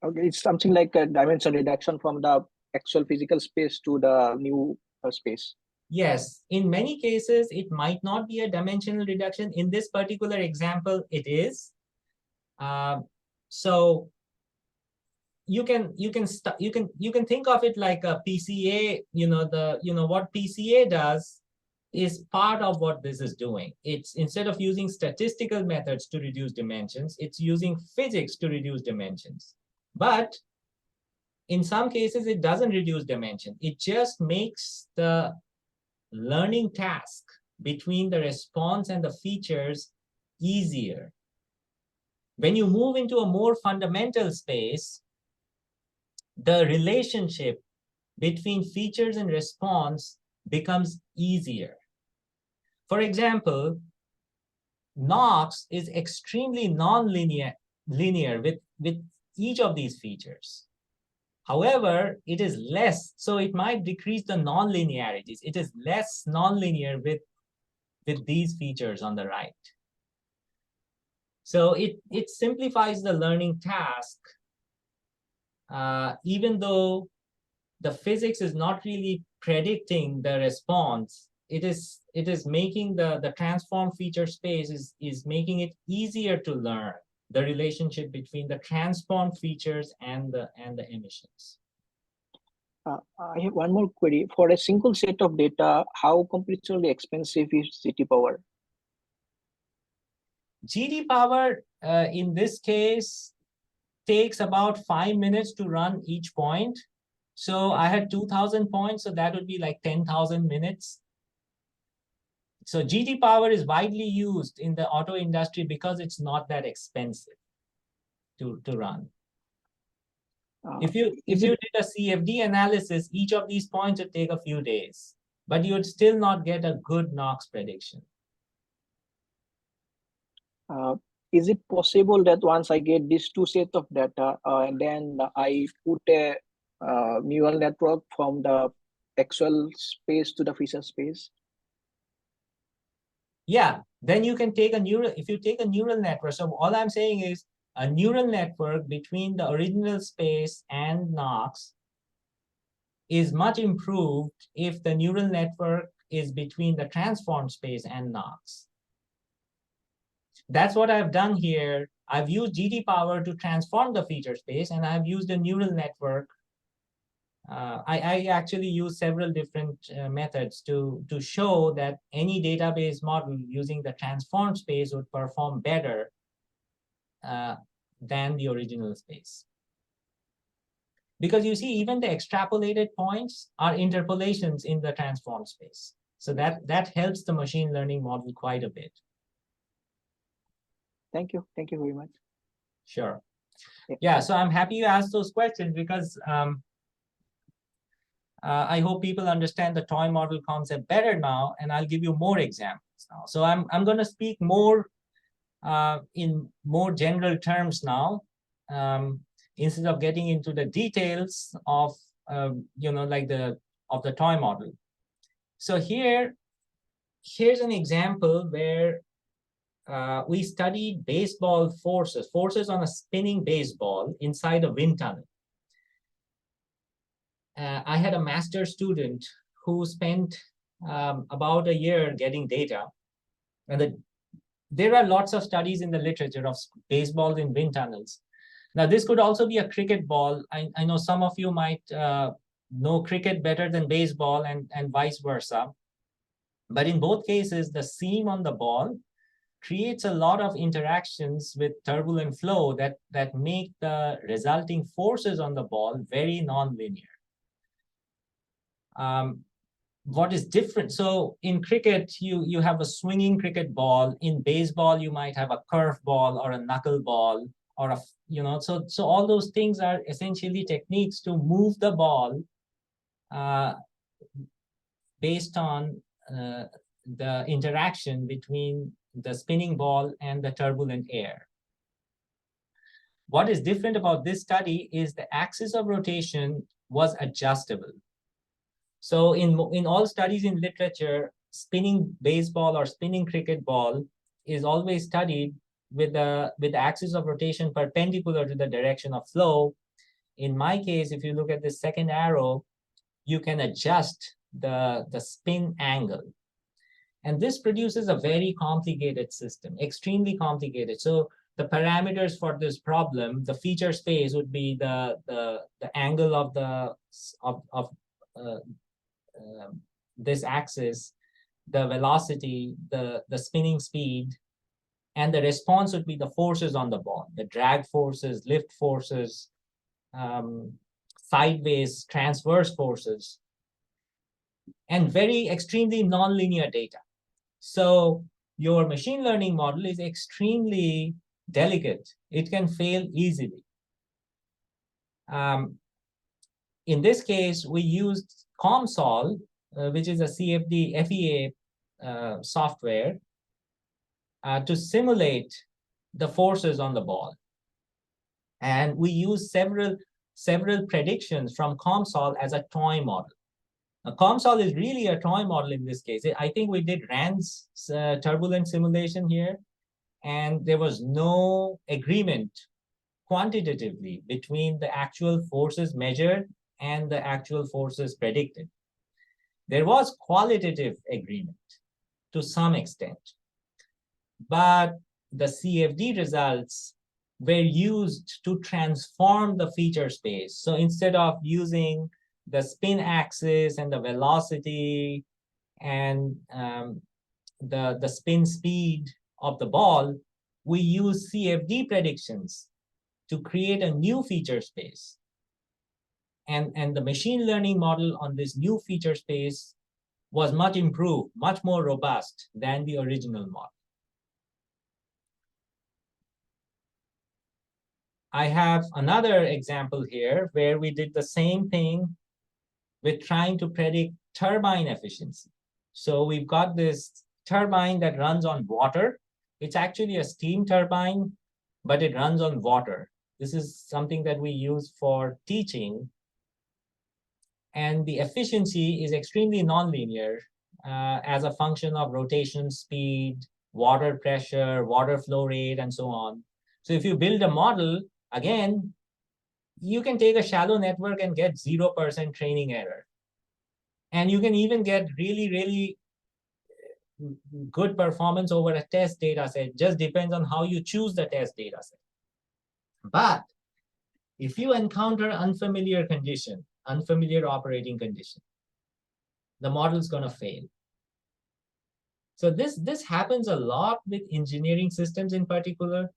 Okay, it's something like a dimension reduction from the actual physical space to the new space. Yes, in many cases, it might not be a dimensional reduction. In this particular example, it is. So you can think of it like a PCA. What PCA does is part of what this is doing. It's instead of using statistical methods to reduce dimensions, it's using physics to reduce dimensions. But in some cases, it doesn't reduce dimension. It just makes the learning task between the response and the features easier. When you move into a more fundamental space, the relationship between features and response becomes easier. For example, Knox is extremely non-linear with each of these features. However, it is less, so it might decrease the non-linearities. It is less non-linear with these features on the right. So it simplifies the learning task, even though the physics is not really predicting the response. It is making the transform feature space is making it easier to learn the relationship between the transform features and the emissions. I have one more query. For a single set of data, how computationally expensive is GT power? GT power, in this case, takes about 5 minutes to run each point. So I had 2,000 points, so that would be like 10,000 minutes. So GT power is widely used in the auto industry because it's not that expensive to run. If you did a CFD analysis, each of these points would take a few days, but you would still not get a good Knox prediction. Is it possible that once I get these two sets of data, and then I put a neural network from the actual space to the feature space? Yeah, then you can take if you take a neural network. So all I'm saying is a neural network between the original space and Knox is much improved if the neural network is between the transform space and Knox. That's what I've done here. I've used GT power to transform the feature space, and I've used a neural network. I actually use several different methods to show that any database model using the transform space would perform better than the original space. Because you see, even the extrapolated points are interpolations in the transform space. So that helps the machine learning model quite a bit. Thank you. Thank you very much. Sure. Yeah. Yeah, so I'm happy you asked those questions because I hope people understand the toy model concept better now, and I'll give you more examples now. So I'm going to speak more in more general terms now, instead of getting into the details of like the toy model. So here's an example where we studied baseball forces on a spinning baseball inside a wind tunnel. I had a master's student who spent about a year getting data. And there are lots of studies in the literature of baseballs in wind tunnels. Now, this could also be a cricket ball. I know some of you might know cricket better than baseball and vice versa. But in both cases, the seam on the ball creates a lot of interactions with turbulent flow that make the resulting forces on the ball very nonlinear. What is different? So in cricket, you have a swinging cricket ball. In baseball, you might have a curve ball or a knuckle ball, or so all those things are essentially techniques to move the ball based on the interaction between the spinning ball and the turbulent air. What is different about this study is the axis of rotation was adjustable. So in all studies in literature, spinning baseball or spinning cricket ball is always studied with the axis of rotation perpendicular to the direction of flow. In my case, if you look at the second arrow, you can adjust the spin angle. And this produces a very complicated system, extremely complicated. So the parameters for this problem, the feature space would be the angle of this axis, the velocity, the spinning speed, and the response would be the forces on the ball, the drag forces, lift forces, sideways, transverse forces, and very extremely nonlinear data. So your machine learning model is extremely delicate. It can fail easily. In this case, we used COMSOL, which is a CFD FEA software, to simulate the forces on the ball. And we used several predictions from COMSOL as a toy model. Now, COMSOL is really a toy model in this case. I think we did RAND's turbulent simulation here, and there was no agreement quantitatively between the actual forces measured and the actual forces predicted. There was qualitative agreement to some extent, but the CFD results were used to transform the feature space. So instead of using the spin axis and the velocity and the spin speed of the ball, we use CFD predictions to create a new feature space. And the machine learning model on this new feature space was much improved, much more robust than the original model. I have another example here where we did the same thing with trying to predict turbine efficiency. So we've got this turbine that runs on water. It's actually a steam turbine, but it runs on water. This is something that we use for teaching. And the efficiency is extremely nonlinear as a function of rotation speed, water pressure, water flow rate, and so on. So if you build a model, again, you can take a shallow network and get 0% training error. And you can even get really, really good performance over a test data set. Just depends on how you choose the test data set. But if you encounter unfamiliar condition, unfamiliar operating condition, the model is going to fail. So this happens a lot with engineering systems in particular.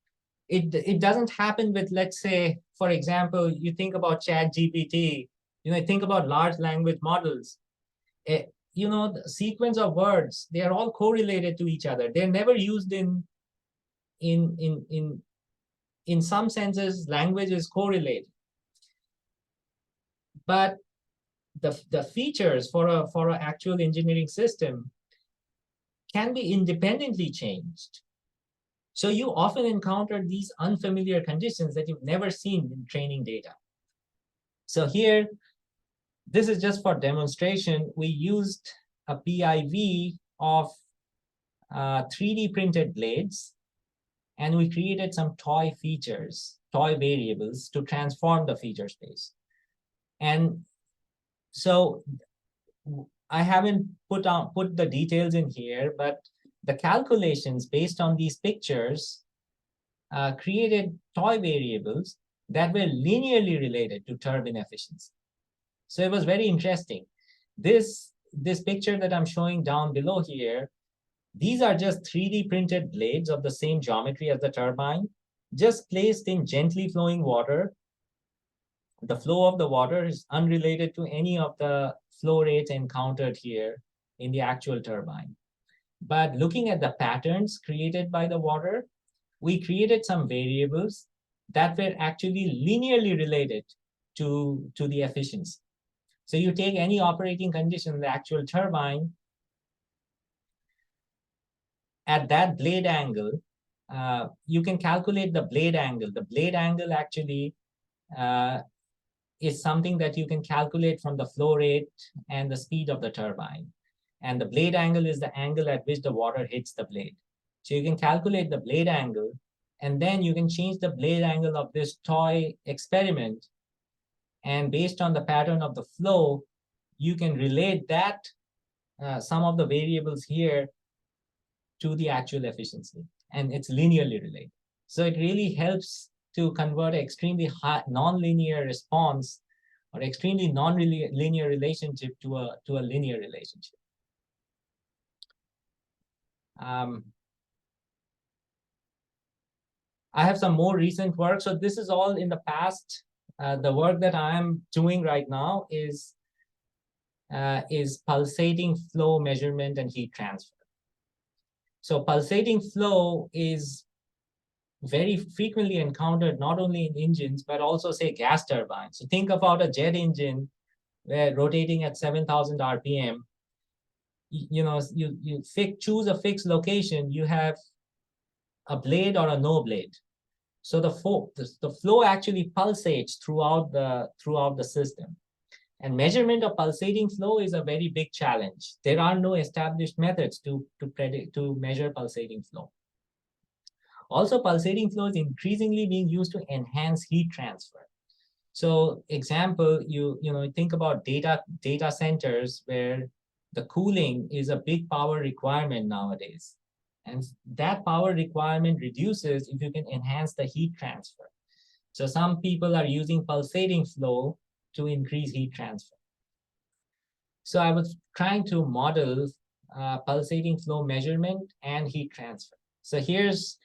It doesn't happen with, let's say, for example, you think about ChatGPT, think about large language models. The sequence of words, they are all correlated to each other. They're never used in in some senses, language is correlated. But the features for an actual engineering system can be independently changed. So you often encounter these unfamiliar conditions that you've never seen in training data. So here, this is just for demonstration. We used a PIV of 3D printed blades, and we created some toy features, toy variables to transform the feature space. And so I haven't put the details in here, but the calculations based on these pictures created toy variables that were linearly related to turbine efficiency. So it was very interesting. This picture that I'm showing down below here, these are just 3D printed blades of the same geometry as the turbine, just placed in gently flowing water. The flow of the water is unrelated to any of the flow rates encountered here in the actual turbine. But looking at the patterns created by the water, we created some variables that were actually linearly related to the efficiency. So you take any operating condition in the actual turbine, at that blade angle, you can calculate the blade angle. The blade angle actually is something that you can calculate from the flow rate and the speed of the turbine. And the blade angle is the angle at which the water hits the blade. So you can calculate the blade angle, and then you can change the blade angle of this toy experiment. And based on the pattern of the flow, you can relate that, some of the variables here, to the actual efficiency. And it's linearly related. So it really helps to convert an extremely high non-linear response or extremely non-linear relationship to a linear relationship. I have some more recent work. So this is all in the past. The work that I'm doing right now is pulsating flow measurement and heat transfer. So pulsating flow is very frequently encountered not only in engines, but also, say, gas turbines. So think about a jet engine where rotating at 7,000 RPM. You choose a fixed location, you have a blade or a no blade. So the flow actually pulsates throughout the system. And measurement of pulsating flow is a very big challenge. There are no established methods to measure pulsating flow. Also, pulsating flow is increasingly being used to enhance heat transfer. So, example, you think about data centers where the cooling is a big power requirement nowadays. And that power requirement reduces if you can enhance the heat transfer. So some people are using pulsating flow to increase heat transfer. So I was trying to model pulsating flow measurement and heat transfer. So here's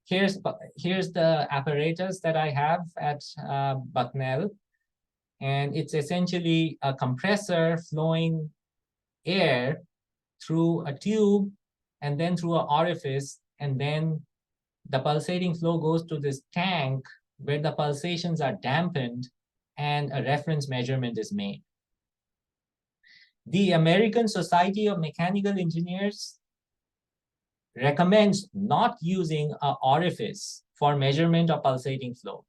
the apparatus that I have at Bucknell, and it's essentially a compressor flowing air through a tube and then through an orifice, and then the pulsating flow goes to this tank where the pulsations are dampened and a reference measurement is made. The American Society of Mechanical Engineers recommends not using an orifice for measurement of pulsating flow.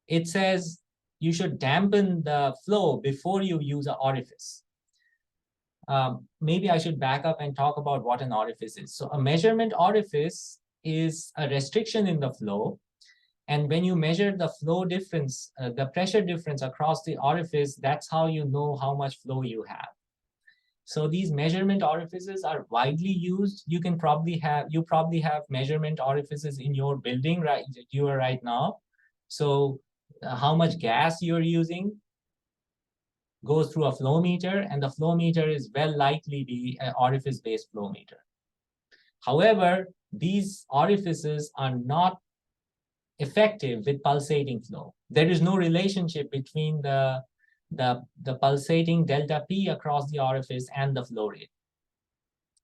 It says you should dampen the flow before you use an orifice. Maybe I should back up and talk about what an orifice is. So a measurement orifice is a restriction in the flow. And when you measure the flow difference, the pressure difference across the orifice, that's how you know how much flow you have. So these measurement orifices are widely used. You probably have measurement orifices in your building right now. So how much gas you're using goes through a flow meter, and the flow meter is well likely be an orifice-based flow meter. However, these orifices are not effective with pulsating flow. There is no relationship between the pulsating delta P across the orifice and the flow rate.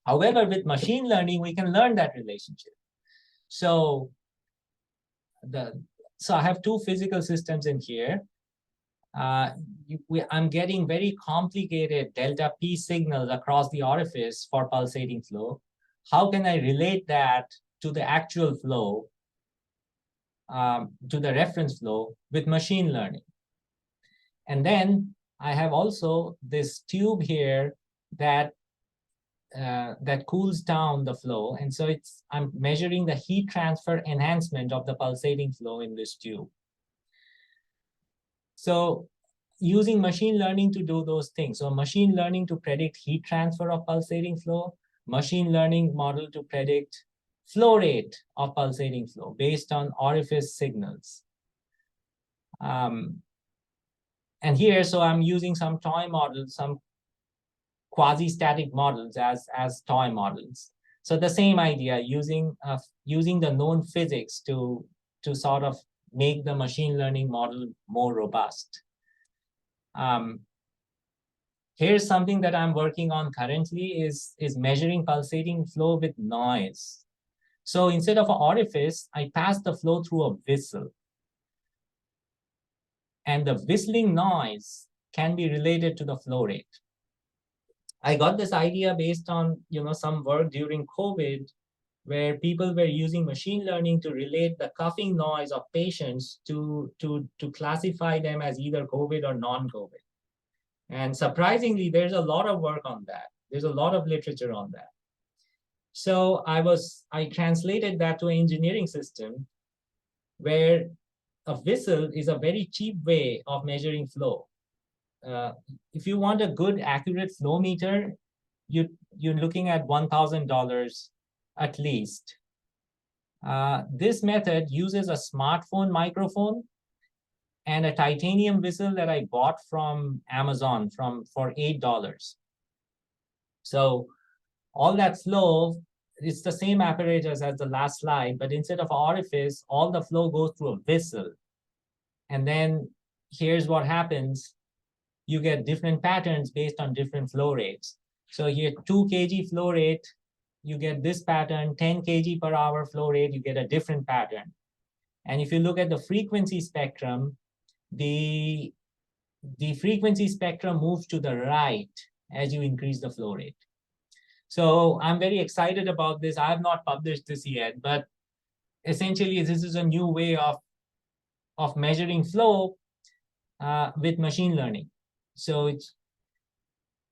However, with machine learning, we can learn that relationship. So I have two physical systems in here. I'm getting very complicated delta P signals across the orifice for pulsating flow. How can I relate that to the actual flow, to the reference flow with machine learning? And then I have also this tube here that cools down the flow. And so I'm measuring the heat transfer enhancement of the pulsating flow in this tube. So using machine learning to do those things. So machine learning to predict heat transfer of pulsating flow, machine learning model to predict flow rate of pulsating flow based on orifice signals. And here, so I'm using some toy models, some quasi-static models as toy models. So the same idea, using the known physics to sort of make the machine learning model more robust. Here's something that I'm working on currently is measuring pulsating flow with noise. So instead of an orifice, I pass the flow through a whistle. And the whistling noise can be related to the flow rate. I got this idea based on some work during COVID, where people were using machine learning to relate the coughing noise of patients to classify them as either COVID or non-COVID. And surprisingly, there's a lot of work on that. There's a lot of literature on that. So I translated that to an engineering system where a whistle is a very cheap way of measuring flow. If you want a good, accurate flow meter, you're looking at $1,000 at least. This method uses a smartphone microphone and a titanium whistle that I bought from Amazon for $8. So all that flow, it's the same apparatus as the last slide, but instead of orifice, all the flow goes through a whistle. And then here's what happens. You get different patterns based on different flow rates. So here, 2 kg flow rate, you get this pattern, 10 kg per hour flow rate, you get a different pattern. And if you look at the frequency spectrum, the frequency spectrum moves to the right as you increase the flow rate. So I'm very excited about this. I have not published this yet, but essentially this is a new way of measuring flow with machine learning. So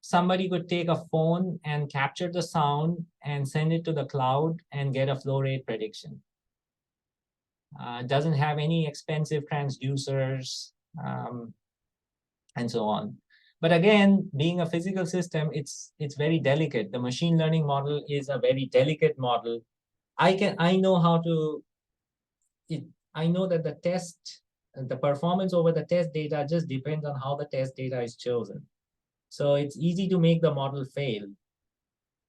somebody could take a phone and capture the sound and send it to the cloud and get a flow rate prediction. Doesn't have any expensive transducers and so on. But again, being a physical system, it's very delicate. The machine learning model is a very delicate model. I know that the performance over the test data just depends on how the test data is chosen. So it's easy to make the model fail.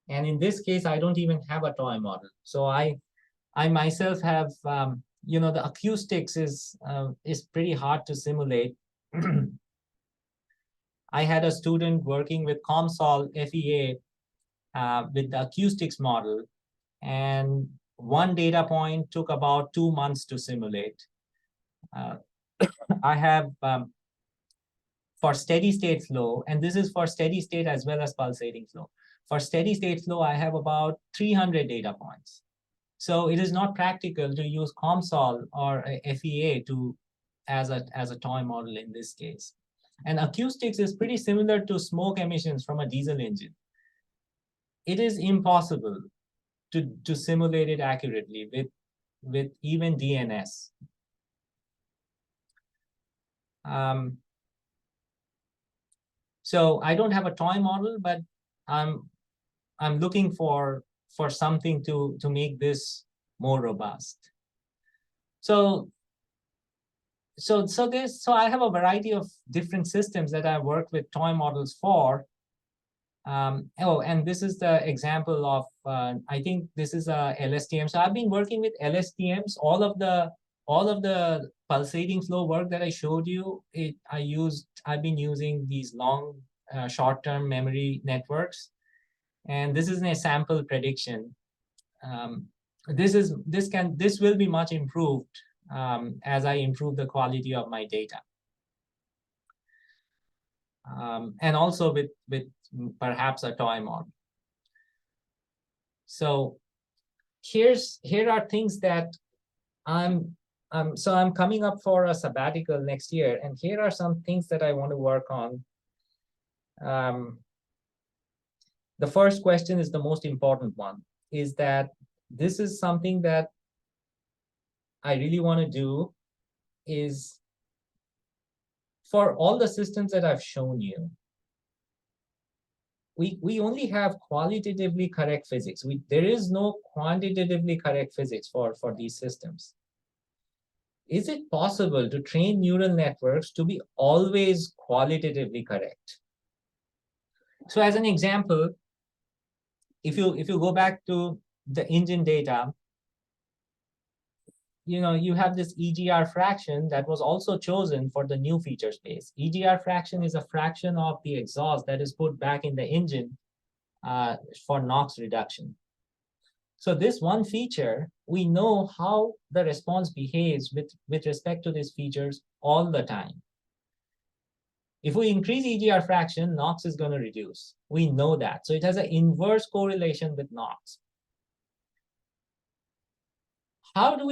And in this case, I don't even have a toy model. So I myself have, the acoustics is pretty hard to simulate. I had a student working with COMSOL FEA with the acoustics model, and one data point took about 2 months to simulate. I have for steady state flow, and this is for steady state as well as pulsating flow. For steady state flow, I have about 300 data points. So it is not practical to use COMSOL or FEA as a toy model in this case. And acoustics is pretty similar to smoke emissions from a diesel engine. It is impossible to simulate it accurately with even DNS. So I don't have a toy model, but I'm looking for something to make this more robust. So I have a variety of different systems that I work with toy models for. And this is the example of I think this is a LSTM. So I've been working with LSTMs. All of the pulsating flow work that I showed you, I've been using these long short-term memory networks. And this is a sample prediction. this will be much improved as I improve the quality of my data. And also with perhaps a toy model. So here are things that I'm coming up for a sabbatical next year, and here are some things that I want to work on. The first question is the most important one, is that this is something that I really want to do, is for all the systems that I've shown you, we only have qualitatively correct physics. There is no quantitatively correct physics for these systems. Is it possible to train neural networks to be always qualitatively correct? So as an example, if you go back to the engine data, you have this EGR fraction that was also chosen for the new feature space. EGR fraction is a fraction of the exhaust that is put back in the engine for NOx reduction. So this one feature, we know how the response behaves with respect to these features all the time. If we increase EGR fraction, NOx is going to reduce. We know that. So it has an inverse correlation with NOx. How do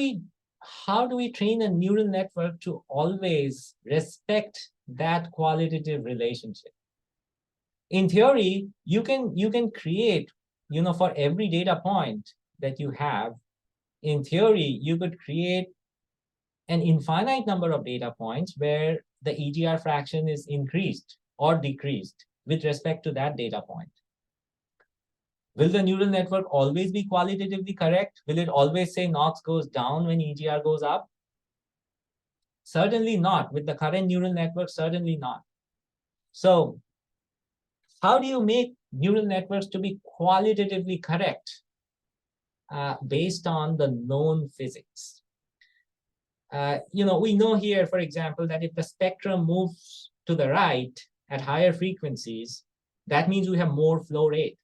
we train a neural network to always respect that qualitative relationship? In theory, you can create, for every data point that you have, in theory, you could create an infinite number of data points where the EGR fraction is increased or decreased with respect to that data point. Will the neural network always be qualitatively correct? Will it always say NOx goes down when EGR goes up? Certainly not. With the current neural network, certainly not. So how do you make neural networks to be qualitatively correct based on the known physics? We know here, for example, that if the spectrum moves to the right at higher frequencies, that means we have more flow rate.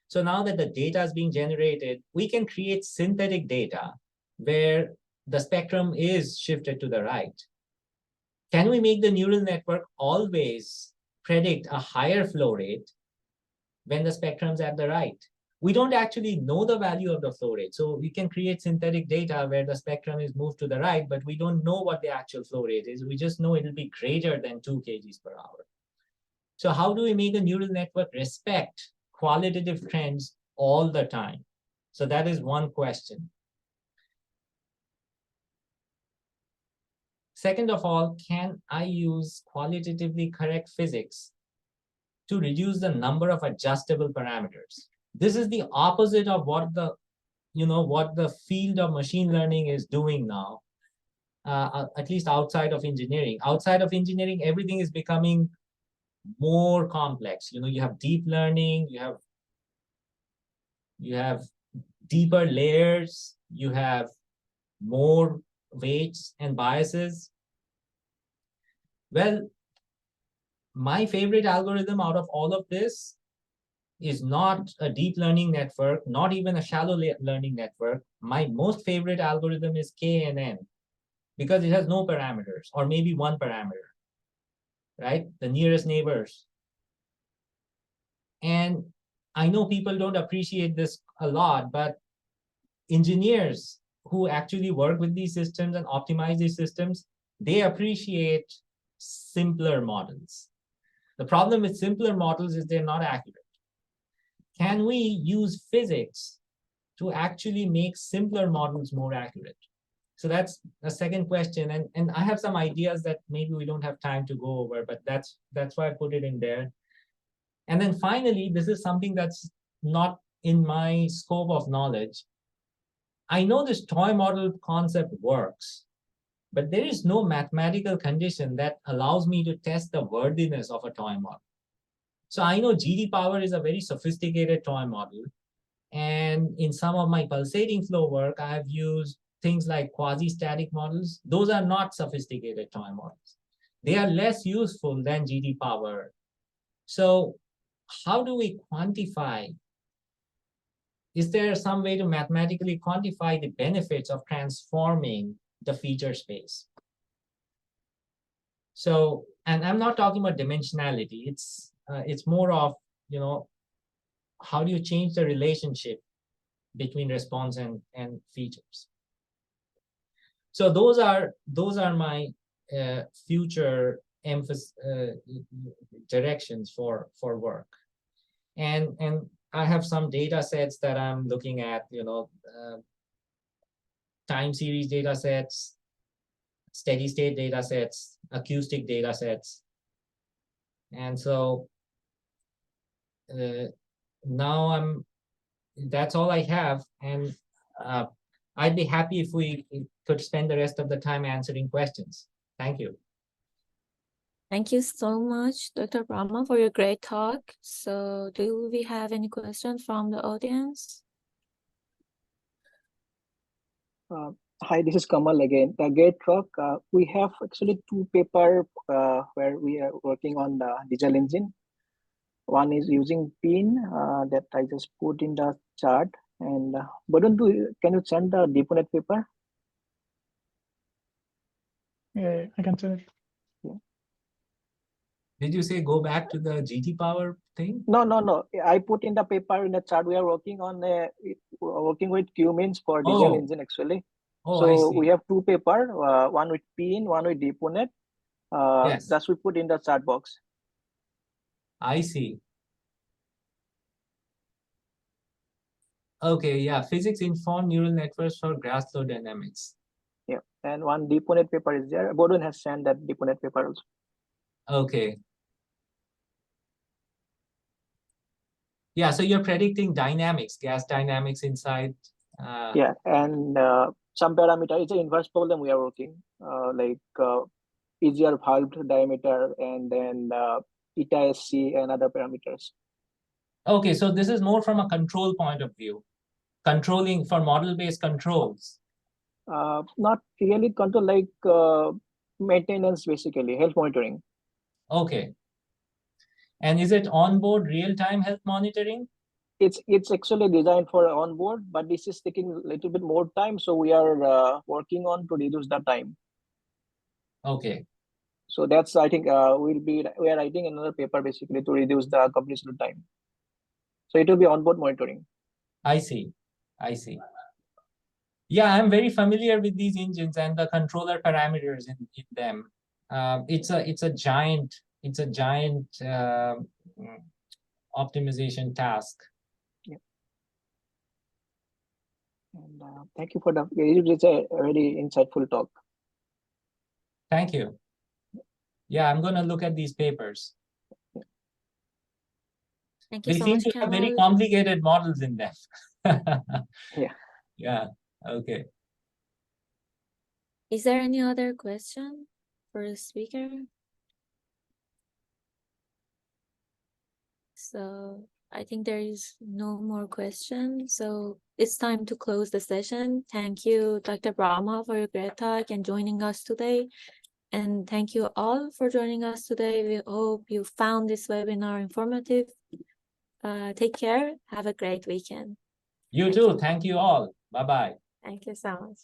So now that the data is being generated, we can create synthetic data where the spectrum is shifted to the right. Can we make the neural network always predict a higher flow rate when the spectrum's at the right? We don't actually know the value of the flow rate. So we can create synthetic data where the spectrum is moved to the right, but we don't know what the actual flow rate is. We just know it'll be greater than 2 kgs per hour. So how do we make a neural network respect qualitative trends all the time? So that is one question. Second of all, can I use qualitatively correct physics to reduce the number of adjustable parameters? This is the opposite of what the field of machine learning is doing now, at least outside of engineering. Outside of engineering, everything is becoming more complex. You have deep learning, you have deeper layers, you have more weights and biases. Well, my favorite algorithm out of all of this is not a deep learning network, not even a shallow learning network. My most favorite algorithm is KNN because it has no parameters, or maybe one parameter, right? The nearest neighbors. And I know people don't appreciate this a lot, but engineers who actually work with these systems and optimize these systems, they appreciate simpler models. The problem with simpler models is they're not accurate. Can we use physics to actually make simpler models more accurate? So that's a second question. And I have some ideas that maybe we don't have time to go over, but that's why I put it in there. And then finally, this is something that's not in my scope of knowledge. I know this toy model concept works, but there is no mathematical condition that allows me to test the worthiness of a toy model. So I know GD power is a very sophisticated toy model. And in some of my pulsating flow work, I have used things like quasi-static models. Those are not sophisticated toy models. They are less useful than GD power. So how do we quantify? is there some way to mathematically quantify the benefits of transforming the feature space? So, and I'm not talking about dimensionality. It's more of, how do you change the relationship between response and features? So those are my future emphasis directions for work. And I have some data sets that I'm looking at, time series data sets, steady state data sets, acoustic data sets. And so now that's all I have. And I'd be happy if we could spend the rest of the time answering questions. Thank you. Thank you so much, Dr. Brahma, for your great talk. So do we have any questions from the audience? Hi, this is Kamal again. The great talk. We have actually two papers where we are working on the digital engine. One is using PIN that I just put in the chart. And can you send the DeepONet paper? Yeah, I can send it. Did you say go back to the GT power thing? No. I put in the paper in the chart. We are working on working with Q-means for digital engine actually. Oh, I so see. we have two papers, one with PIN, one with DeepONet. Yes. That's we put in the chat box. I see. Okay, yeah, physics informed neural networks for graph flow dynamics. Yeah, and one DeepONet paper is there. Bodun has sent that DeepONet paper also. Okay. Yeah, so you're predicting dynamics, gas dynamics inside. Yeah, and some parameter. It's an inverse problem we are working, easier valve diameter and then eta SC and other parameters. Okay, so this is more from a control point of view, controlling for model-based controls. Not really control, like maintenance, basically health monitoring. Okay. And is it onboard real-time health monitoring? It's actually designed for onboard, but this is taking a little bit more time, so we are working on to reduce the time. Okay. So that's, I think, we are writing another paper basically to reduce the completion time. So it will be onboard monitoring. I see. Yeah, I'm very familiar with these engines and the controller parameters in them. It's a giant optimization task. Yeah. And thank you for it's a very insightful talk. Thank you. Yeah, I'm going to look at these papers. Thank you They so seem much, to have very Kamal. complicated models in them. Yeah. Yeah, okay. Is there any other question for the speaker? So I think there is no more questions. So it's time to close the session. Thank you, Dr. Brahma, for your great talk and joining us today. And thank you all for joining us today. We hope you found this webinar informative. Take care. Have a great weekend. You too. Thank you all. Bye-bye. Thank you so much.